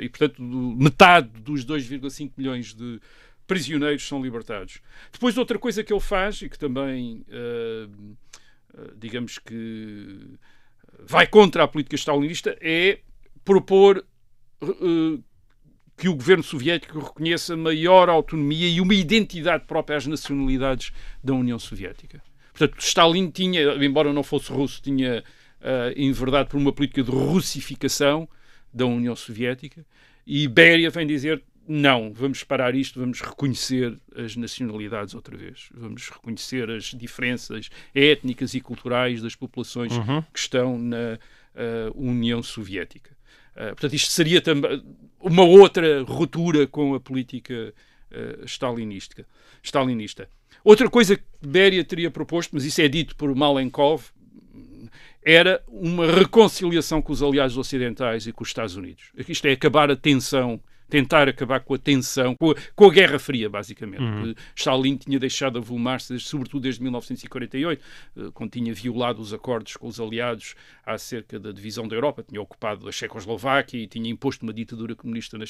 e portanto metade dos 2,5 milhões de prisioneiros são libertados. Depois, outra coisa que ele faz, e que também, digamos que vai contra a política stalinista, é propor que o governo soviético reconheça maior autonomia e uma identidade própria às nacionalidades da União Soviética. Portanto, Stalin tinha, embora não fosse russo, tinha enverdado por uma política de russificação da União Soviética, e Beria vem dizer, não, vamos parar isto, vamos reconhecer as nacionalidades outra vez, vamos reconhecer as diferenças étnicas e culturais das populações que estão na União Soviética. Portanto, isto seria também uma outra ruptura com a política stalinista. Outra coisa que Beria teria proposto, mas isso é dito por Malenkov, era uma reconciliação com os aliados ocidentais e com os Estados Unidos. Isto é acabar a tensão, tentar acabar com a tensão, com a Guerra Fria, basicamente. Stalin tinha deixado avolumar-se, sobretudo desde 1948, quando tinha violado os acordos com os aliados acerca da divisão da Europa, tinha ocupado a Checoslováquia e tinha imposto uma ditadura comunista na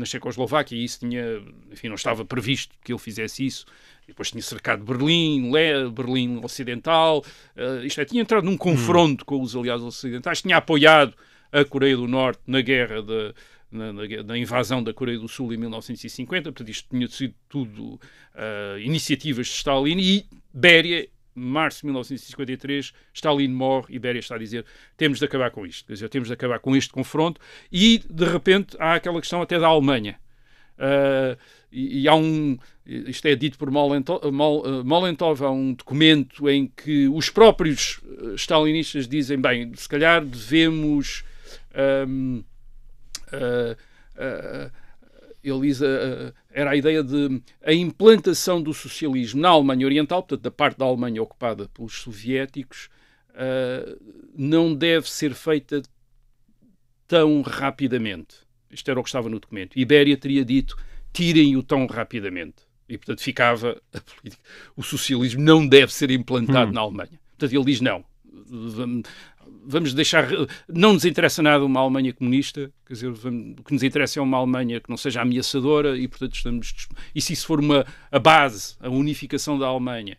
Checoslováquia, e isso não estava previsto que ele fizesse isso. Depois tinha cercado Berlim Ocidental, tinha entrado num confronto com os aliados ocidentais, tinha apoiado a Coreia do Norte na guerra na invasão da Coreia do Sul em 1950, portanto isto tinha sido tudo iniciativas de Stalin, e Beria, março de 1953, Stalin morre e Beria está a dizer: temos de acabar com isto, quer dizer, temos de acabar com este confronto, e de repente há aquela questão até da Alemanha. E há isto é dito por Molotov, há um documento em que os próprios stalinistas dizem: bem, se calhar devemos ele diz, era a ideia de a implantação do socialismo na Alemanha Oriental, portanto da parte da Alemanha ocupada pelos soviéticos, não deve ser feita tão rapidamente. Isto era o que estava no documento. E Beria teria dito: tirem-o tão rapidamente. E, portanto, ficava a política. O socialismo não deve ser implantado na Alemanha. Portanto, ele diz: não. Vamos deixar... Não nos interessa nada uma Alemanha comunista. Quer dizer, o que nos interessa é uma Alemanha que não seja ameaçadora e, portanto, E se isso for a base, a unificação da Alemanha,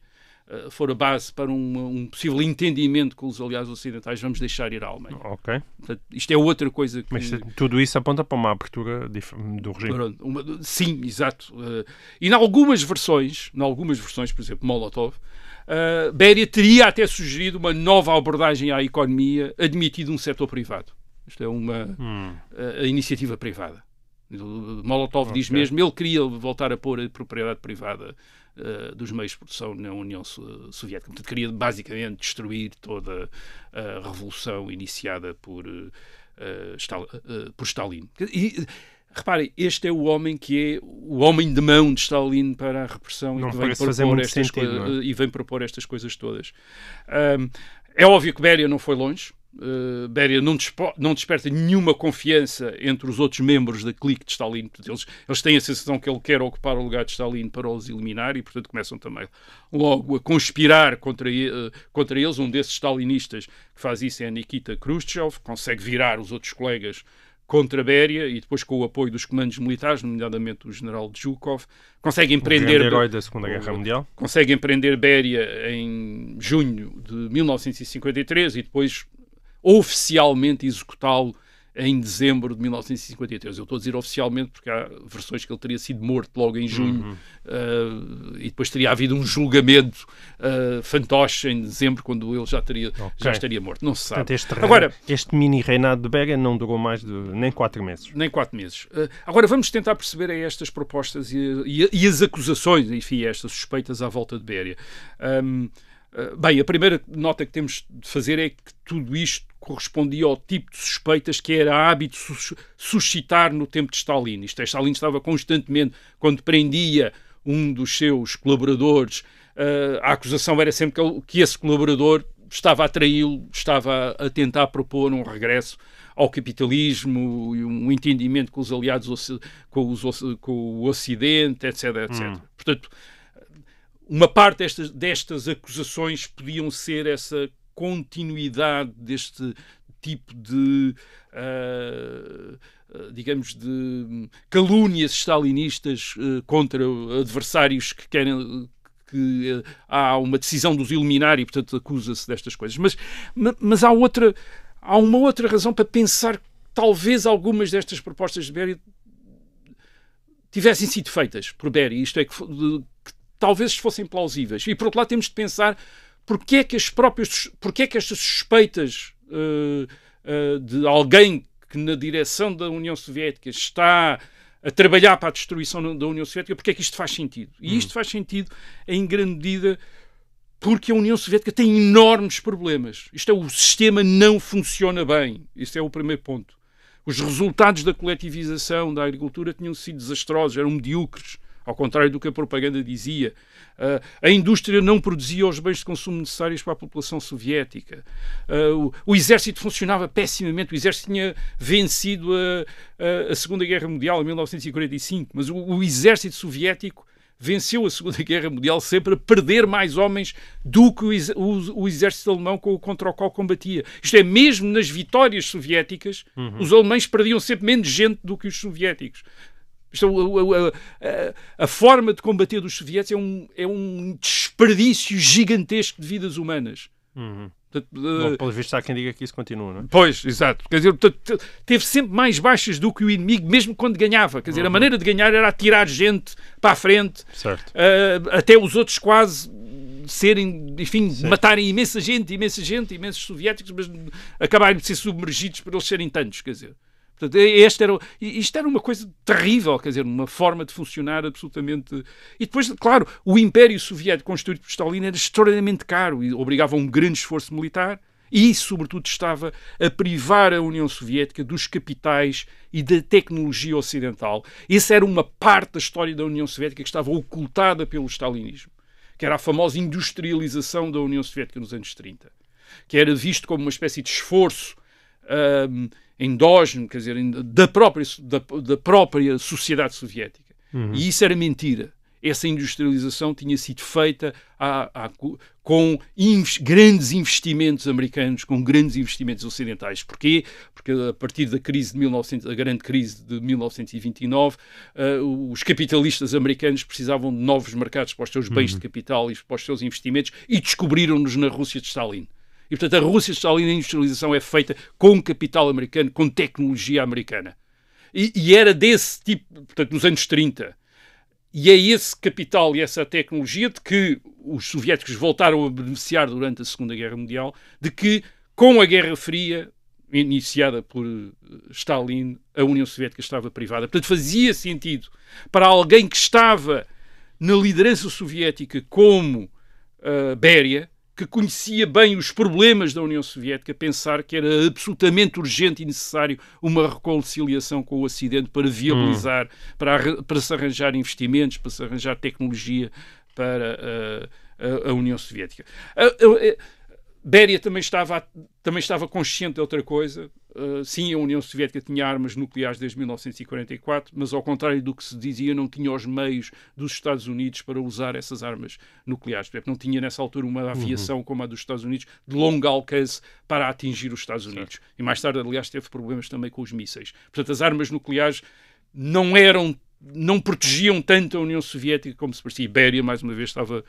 for a base para um possível entendimento com os aliados ocidentais, vamos deixar ir à Alemanha. Ok. Portanto, isto é outra coisa que... Mas tudo isso aponta para uma abertura do regime. Sim, exato. E em algumas versões, por exemplo, Molotov, Beria teria até sugerido uma nova abordagem à economia, admitido um setor privado. Isto é a iniciativa privada. Molotov diz mesmo, ele queria voltar a pôr a propriedade privada dos meios de produção na União Soviética. Portanto, queria basicamente destruir toda a revolução iniciada por Stalin. E reparem, este é o homem que é o homem de mão de Stalin para a repressão e vem propor estas coisas todas. É óbvio que Beria não foi longe. Beria não desperta nenhuma confiança entre os outros membros da clique de Stalin. Eles têm a sensação que ele quer ocupar o lugar de Stalin para os eliminar e, portanto, começam também logo a conspirar contra eles. Um desses stalinistas que faz isso é Nikita Khrushchev, consegue virar os outros colegas contra Beria e depois, com o apoio dos comandos militares, nomeadamente o general Zhukov, consegue empreender... O herói da Segunda Guerra Mundial. Consegue empreender Beria em junho de 1953 e depois oficialmente executá-lo em dezembro de 1953. Eu estou a dizer oficialmente porque há versões que ele teria sido morto logo em junho e depois teria havido um julgamento fantoche em dezembro, quando ele já estaria morto. Não se sabe. Portanto, este mini reinado de Beria não durou mais de nem 4 meses. Nem 4 meses. Agora vamos tentar perceber estas propostas e as acusações, enfim, estas suspeitas à volta de Beria. Bem, a primeira nota que temos de fazer é que tudo isto correspondia ao tipo de suspeitas que era hábito suscitar no tempo de Stalin. Isto é, Stalin estava constantemente, quando prendia um dos seus colaboradores, a acusação era sempre que esse colaborador estava a traí-lo, estava a tentar propor um regresso ao capitalismo e um entendimento com os aliados, com o Ocidente, etc. Portanto, uma parte destas acusações podiam ser essa continuidade deste tipo de, digamos, de calúnias stalinistas contra adversários que querem que há uma decisão de os eliminar e, portanto, acusa-se destas coisas. Mas há uma outra razão para pensar que talvez algumas destas propostas de Beria tivessem sido feitas por Beria, isto é, que talvez fossem plausíveis. E, por outro lado, temos de pensar porque é que estas suspeitas de alguém que na direção da União Soviética está a trabalhar para a destruição da União Soviética, porque é que isto faz sentido? E isto faz sentido em grande medida porque a União Soviética tem enormes problemas. O sistema não funciona bem. Isso é o primeiro ponto. Os resultados da coletivização da agricultura tinham sido desastrosos, eram medíocres. ao contrário do que a propaganda dizia. A indústria não produzia os bens de consumo necessários para a população soviética. O exército funcionava pessimamente. O exército tinha vencido a Segunda Guerra Mundial em 1945, mas o exército soviético venceu a Segunda Guerra Mundial sempre a perder mais homens do que o exército alemão contra o qual combatia. Isto é, mesmo nas vitórias soviéticas, os alemães perdiam sempre menos gente do que os soviéticos. A forma de combater dos soviéticos é um desperdício gigantesco de vidas humanas. Bom, pelo visto há quem diga que isso continua, não é? Pois, exato. Quer dizer, teve sempre mais baixas do que o inimigo, mesmo quando ganhava. Quer dizer, a maneira de ganhar era atirar gente para a frente, até os outros quase serem, enfim, matarem imensos imensos soviéticos, mas acabarem de ser submergidos por eles serem tantos, quer dizer. Portanto, isto era uma coisa terrível, quer dizer, uma forma de funcionar absolutamente... E depois, claro, o Império Soviético construído por Stalin era extraordinariamente caro e obrigava a um grande esforço militar e, sobretudo, estava a privar a União Soviética dos capitais e da tecnologia ocidental. Essa era uma parte da história da União Soviética que estava ocultada pelo stalinismo, que era a famosa industrialização da União Soviética nos anos 30, que era visto como uma espécie de esforço endógeno, quer dizer, da própria sociedade soviética. E isso era mentira. Essa industrialização tinha sido feita com grandes investimentos americanos, com grandes investimentos ocidentais. Porquê? Porque a partir da grande crise de 1929, os capitalistas americanos precisavam de novos mercados para os seus bens de capital e para os seus investimentos e descobriram-nos na Rússia de Stalin. E, portanto, a Rússia de Stalin, a industrialização é feita com capital americano, com tecnologia americana. E era desse tipo, portanto, nos anos 30. E é esse capital e essa tecnologia de que os soviéticos voltaram a beneficiar durante a Segunda Guerra Mundial, de que, com a Guerra Fria, iniciada por Stalin, a União Soviética estava privada. Portanto, fazia sentido para alguém que estava na liderança soviética como Beria, que conhecia bem os problemas da União Soviética, pensar que era absolutamente urgente e necessário uma reconciliação com o Ocidente para viabilizar, para se arranjar investimentos, para se arranjar tecnologia para a União Soviética. Beria também estava consciente de outra coisa. Sim, a União Soviética tinha armas nucleares desde 1944, mas ao contrário do que se dizia, não tinha os meios dos Estados Unidos para usar essas armas nucleares. Não tinha nessa altura uma aviação como a dos Estados Unidos de longo alcance para atingir os Estados Unidos. E mais tarde, aliás, teve problemas também com os mísseis. Portanto, as armas nucleares não protegiam tanto a União Soviética como se parecia. Beria, mais uma vez, estava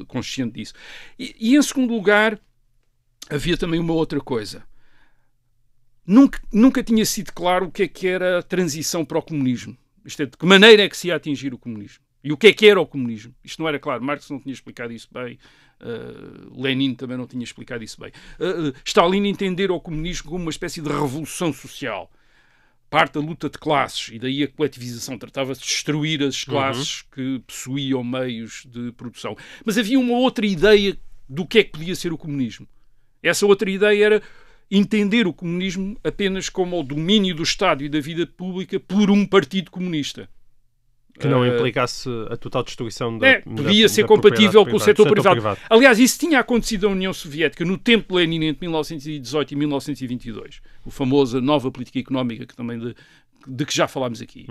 consciente disso. E, em segundo lugar, havia também uma outra coisa. Nunca tinha sido claro o que era a transição para o comunismo. Isto é, de que maneira é que se ia atingir o comunismo. E o que era o comunismo. Isto não era claro. Marx não tinha explicado isso bem. Lenin também não tinha explicado isso bem. Stalin entender o comunismo como uma espécie de revolução social. Parte da luta de classes, e daí a coletivização. Tratava-se de destruir as classes que possuíam meios de produção. Mas havia uma outra ideia do que é que podia ser o comunismo. Essa outra ideia era entender o comunismo apenas como o domínio do Estado e da vida pública por um partido comunista. Que não implicasse a total destruição da podia ser compatível com o setor privado. Aliás, isso tinha acontecido na União Soviética no tempo de Lenin entre 1918 e 1922. O famoso nova política económica que também de que já falámos aqui,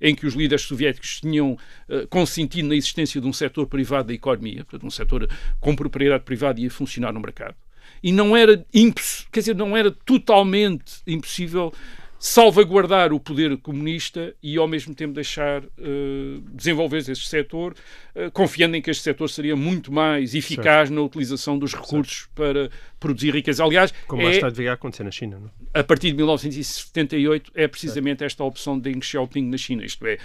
em que os líderes soviéticos tinham consentido na existência de um setor privado da economia, portanto um setor com propriedade privada e a funcionar no mercado. E não era totalmente impossível salvaguardar o poder comunista e ao mesmo tempo deixar desenvolver-se este setor, confiando em que este setor seria muito mais eficaz na utilização dos recursos para produzir riqueza. Aliás, como mais tarde veio a acontecer na China, não? A partir de 1978 é precisamente esta a opção de Deng Xiaoping na China, isto é,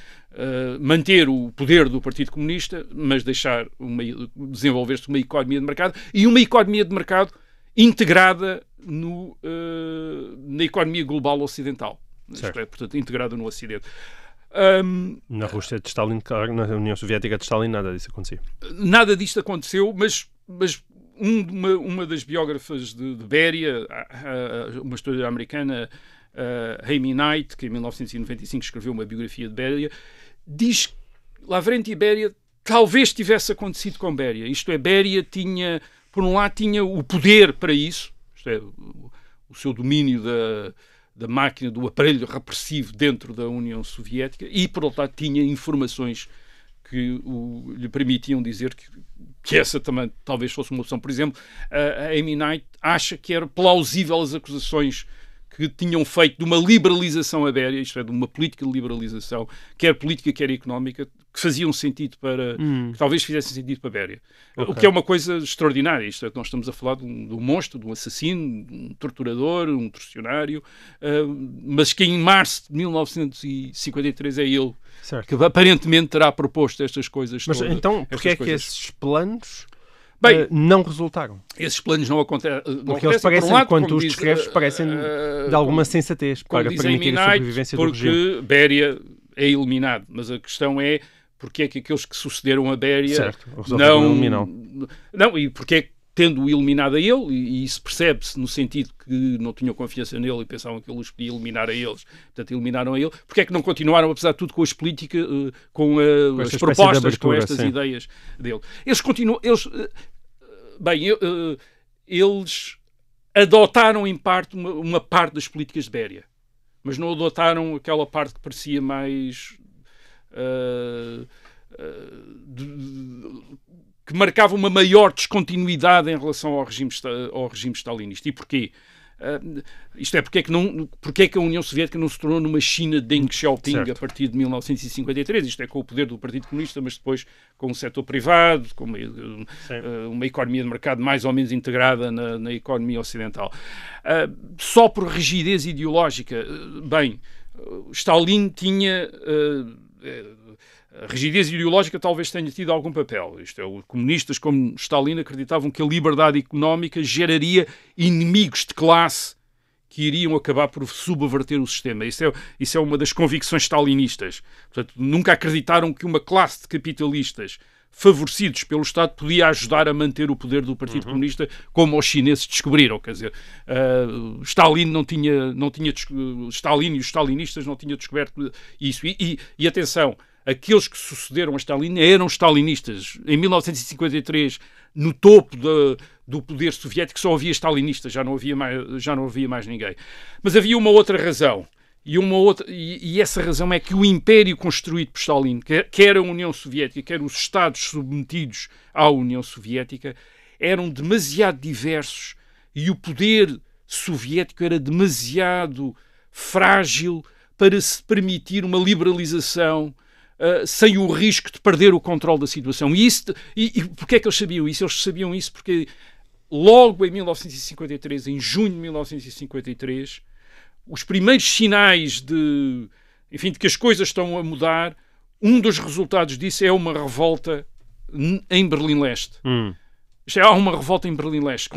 manter o poder do Partido Comunista, mas deixar desenvolver-se uma economia de mercado, e uma economia de mercado integrada na economia global ocidental. Isto é, portanto, integrada no Ocidente. Na Rússia de Stalin, na União Soviética de Stalin, nada disso acontecia. Nada disto aconteceu, mas uma das biógrafas de Beria, uma historiadora americana, Amy Knight, que em 1995 escreveu uma biografia de Beria, diz que Lavrenti Beria talvez tivesse acontecido com Beria. Isto é, Beria tinha, por um lado, tinha o poder para isso, isto é, o seu domínio da máquina, do aparelho repressivo dentro da União Soviética, e, por outro lado, tinha informações que lhe permitiam dizer que essa também talvez fosse uma opção. Por exemplo, a Amy Knight acha que era plausível as acusações que tinham feito de uma liberalização à Béria, isto é, de uma política de liberalização, quer política, quer económica, que faziam sentido para... que talvez fizessem sentido para a Béria. Okay. O que é uma coisa extraordinária. Isto é, nós estamos a falar de um monstro, de um assassino, de um torturador, um torcionário, mas que em março de 1953 é ele que aparentemente terá proposto estas coisas. Mas todas, então, porque é que esses planos... Bem, não resultaram. Esses planos não acontecem. Porque eles parecem, quando tu os descreves, parecem de alguma sensatez para permitir a sobrevivência do regime. Porque Béria é eliminado, mas a questão é porque é que aqueles que sucederam a Béria não, e porque é que, tendo-o eliminado a ele, e isso percebe-se no sentido que não tinham confiança nele e pensavam que ele os podia eliminar a eles, portanto eliminaram a ele, porque é que não continuaram, apesar de tudo, com as políticas, com as propostas, abertura, com estas ideias dele. Eles continuam, eles adotaram em parte uma parte das políticas de Béria, mas não adotaram aquela parte que parecia mais... que marcava uma maior descontinuidade em relação ao regime stalinista. E porquê? Isto é, porque é que a União Soviética não se tornou numa China de Deng Xiaoping a partir de 1953? Isto é, com o poder do Partido Comunista, mas depois com o setor privado, com uma economia de mercado mais ou menos integrada na economia ocidental. Só por rigidez ideológica, Stalin tinha... a rigidez ideológica talvez tenha tido algum papel. Isto é, os comunistas como Stalin acreditavam que a liberdade económica geraria inimigos de classe que iriam acabar por subverter o sistema. Isso é uma das convicções stalinistas. Portanto, nunca acreditaram que uma classe de capitalistas favorecidos pelo Estado podia ajudar a manter o poder do Partido Comunista, como os chineses descobriram. Quer dizer, Stalin Stalin e os stalinistas não tinham descoberto isso. E atenção, aqueles que sucederam a Stalin eram stalinistas. Em 1953, no topo do poder soviético, só havia stalinistas, já não havia mais ninguém. Mas havia uma outra razão. E essa razão é que o império construído por Stalin, quer a União Soviética, quer os Estados submetidos à União Soviética, eram demasiado diversos e o poder soviético era demasiado frágil para se permitir uma liberalização sem o risco de perder o controle da situação. E porquê é que eles sabiam isso? Eles sabiam isso porque logo em 1953, em junho de 1953, os primeiros sinais de que as coisas estão a mudar, um dos resultados disso é uma revolta em Berlim-Leste. Há uma revolta em Berlim-Leste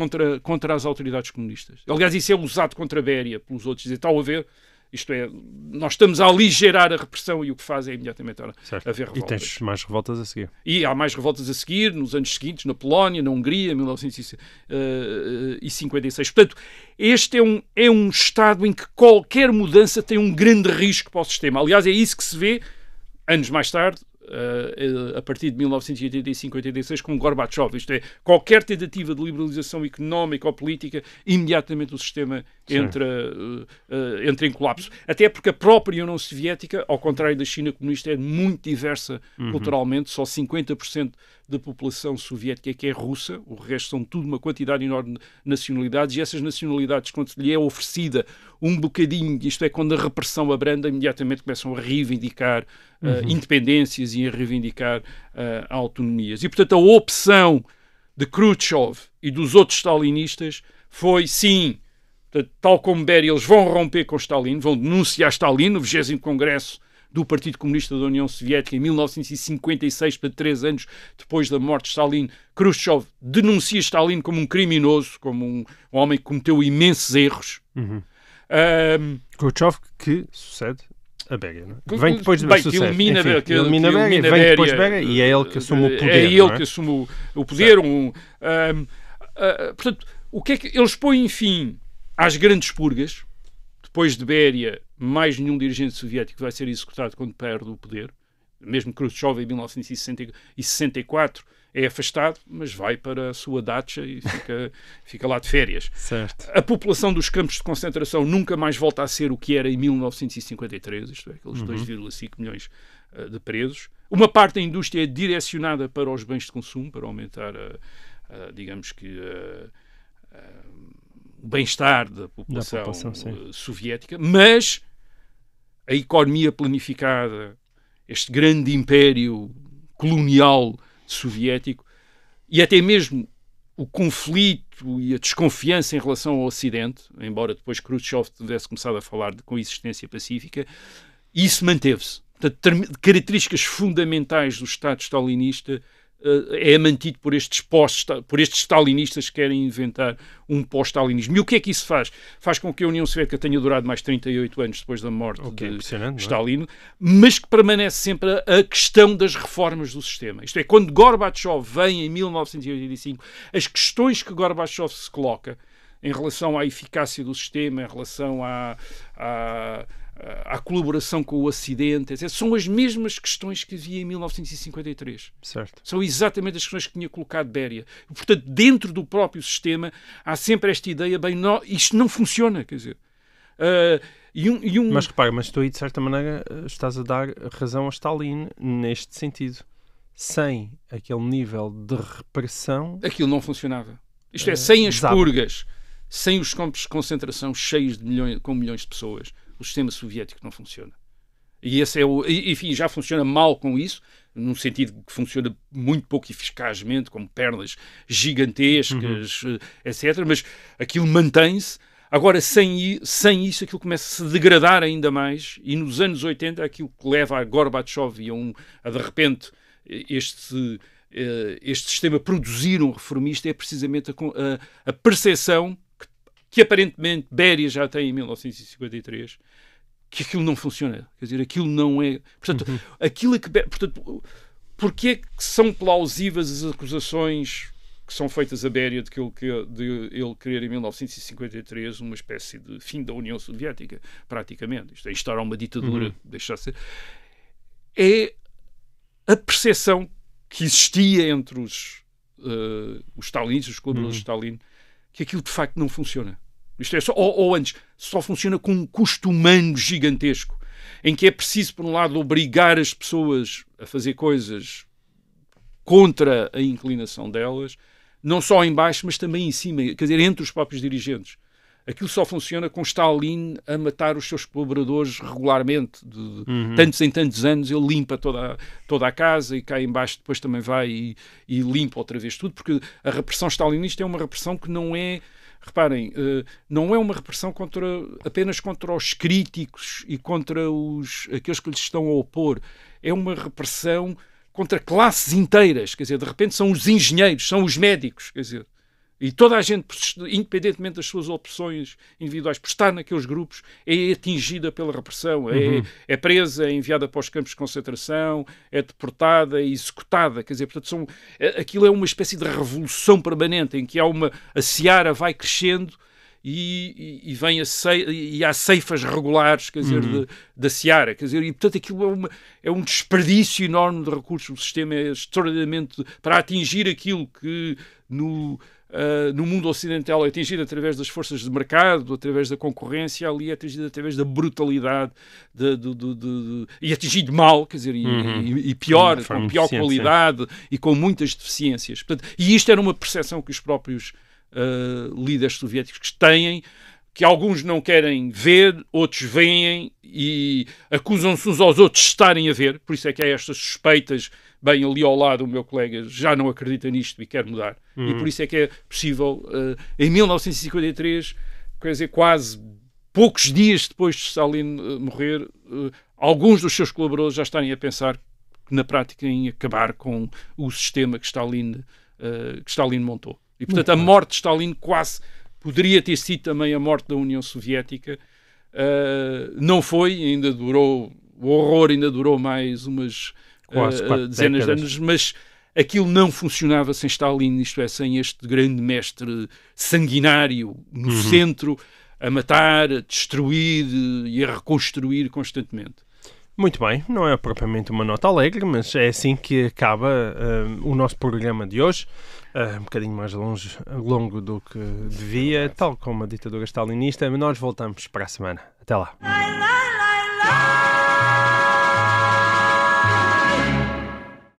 contra as autoridades comunistas. Aliás, isso é usado contra a Béria pelos outros. Estão a ver? Isto é, nós estamos a aligerar a repressão e o que faz é imediatamente haver revoltas. E tens mais revoltas a seguir. E há mais revoltas a seguir nos anos seguintes, na Polónia, na Hungria, em 1956. Portanto, este é um Estado em que qualquer mudança tem um grande risco para o sistema. Aliás, é isso que se vê anos mais tarde, a partir de 1985-86, com Gorbachev. Isto é, qualquer tentativa de liberalização económica ou política, imediatamente o sistema entra em colapso. Até porque a própria União Soviética, ao contrário da China comunista, é muito diversa culturalmente. Só 50% da população soviética que é russa, o resto são tudo uma quantidade enorme de nacionalidades, e essas nacionalidades, quando lhe é oferecida um bocadinho, isto é, quando a repressão abranda, imediatamente começam a reivindicar independências e a reivindicar autonomias. E, portanto, a opção de Khrushchev e dos outros stalinistas foi, sim, portanto, tal como Beria, eles vão romper com Stalin, vão denunciar Stalin no 20º Congresso do Partido Comunista da União Soviética em 1956, para 3 anos depois da morte de Stalin. Khrushchev denuncia Stalin como um criminoso, como um homem que cometeu imensos erros. Khrushchev que sucede a Beria, não é? Vem depois de que elimina Beria, vem depois de Beria, e é ele que assume o poder. É ele que assume o poder. Portanto, o que é que eles põem fim às grandes purgas? Depois de Beria, mais nenhum dirigente soviético vai ser executado quando perde o poder. Mesmo Khrushchev em 1964 é afastado, mas vai para a sua dacha e fica lá de férias. Certo. A população dos campos de concentração nunca mais volta a ser o que era em 1953, isto é, aqueles 2,5 milhões de presos. Uma parte da indústria é direcionada para os bens de consumo, para aumentar, digamos que, o bem-estar da população soviética, mas a economia planificada, este grande império colonial soviético, e até mesmo o conflito e a desconfiança em relação ao Ocidente, embora depois Khrushchev tivesse começado a falar de coexistência pacífica, isso manteve-se. Portanto, características fundamentais do Estado stalinista é mantido por estes stalinistas que querem inventar um pós-stalinismo. E o que é que isso faz? Faz com que a União Soviética tenha durado mais 38 anos depois da morte de Stalin, mas que permanece sempre a questão das reformas do sistema. Isto é, quando Gorbachev vem em 1985, as questões que Gorbachev se coloca em relação à eficácia do sistema, em relação à colaboração com o Ocidente, etc., são as mesmas questões que havia em 1953. Certo. São exatamente as questões que tinha colocado Beria. Portanto, dentro do próprio sistema, há sempre esta ideia, isto não funciona, quer dizer. Mas repara, mas tu aí, de certa maneira, estás a dar razão a Stalin neste sentido. Sem aquele nível de repressão... Aquilo não funcionava. Isto é, sem as purgas, sem os campos de concentração cheios com milhões de pessoas, o sistema soviético não funciona. E esse enfim, já funciona mal com isso, num sentido que funciona muito pouco eficazmente, como pernas gigantescas, etc. Mas aquilo mantém-se. Agora, sem isso, aquilo começa a se degradar ainda mais. E nos anos 80, aquilo que leva a Gorbachev e a de repente, este sistema produzir um reformista é precisamente a percepção que aparentemente Beria já tem em 1953, que aquilo não funciona. Quer dizer, aquilo não é... Portanto, porque é que são plausíveis as acusações que são feitas a Beria de ele querer em 1953 uma espécie de fim da União Soviética, praticamente. Isto é, instaurar uma ditadura, deixar de ser... É a percepção que existia entre os stalinistas, os colaboradores de Stalin, que aquilo de facto não funciona. Isto é, ou antes, só funciona com um custo humano gigantesco, em que é preciso, por um lado, obrigar as pessoas a fazer coisas contra a inclinação delas, não só em baixo, mas também em cima, quer dizer, entre os próprios dirigentes. Aquilo só funciona com Stalin a matar os seus colaboradores regularmente. De tantos em tantos anos ele limpa toda a casa e cá em baixo depois também vai e limpa outra vez tudo, porque a repressão stalinista é uma repressão que não é... Reparem, não é uma repressão apenas contra os críticos e contra aqueles que lhes estão a opor. É uma repressão contra classes inteiras. Quer dizer, de repente são os engenheiros, são os médicos, quer dizer. E toda a gente, independentemente das suas opções individuais, por estar naqueles grupos, é atingida pela repressão, é presa, é enviada para os campos de concentração, é deportada, é executada. Quer dizer, portanto, aquilo é uma espécie de revolução permanente, em que a seara vai crescendo e há ceifas regulares, quer dizer, da seara. Quer dizer, e, portanto, aquilo é um desperdício enorme de recursos. O sistema é extraordinariamente... Para atingir aquilo que no mundo ocidental é atingido através das forças de mercado, através da concorrência, ali é atingido através da brutalidade e atingido mal, quer dizer, e pior, com pior qualidade e com muitas deficiências. Portanto, e isto era uma percepção que os próprios líderes soviéticos têm, que alguns não querem ver, outros veem e acusam-se uns aos outros de estarem a ver. Por isso é que há estas suspeitas. Bem, ali ao lado o meu colega já não acredita nisto e quer mudar. E por isso é que é possível, em 1953, quer dizer, quase poucos dias depois de Stalin morrer, alguns dos seus colaboradores já estarem a pensar que, na prática, em acabar com o sistema que Stalin montou. E, portanto, a morte de Stalin quase poderia ter sido também a morte da União Soviética. Não foi, ainda durou... O horror ainda durou mais umas... dezenas de anos, mas aquilo não funcionava sem Stalin, isto é, sem este grande mestre sanguinário no centro, a matar, a destruir e a reconstruir constantemente. Muito bem, não é propriamente uma nota alegre, mas é assim que acaba o nosso programa de hoje. Um bocadinho mais longo do que devia, tal como a ditadura stalinista, mas nós voltamos para a semana. Até lá.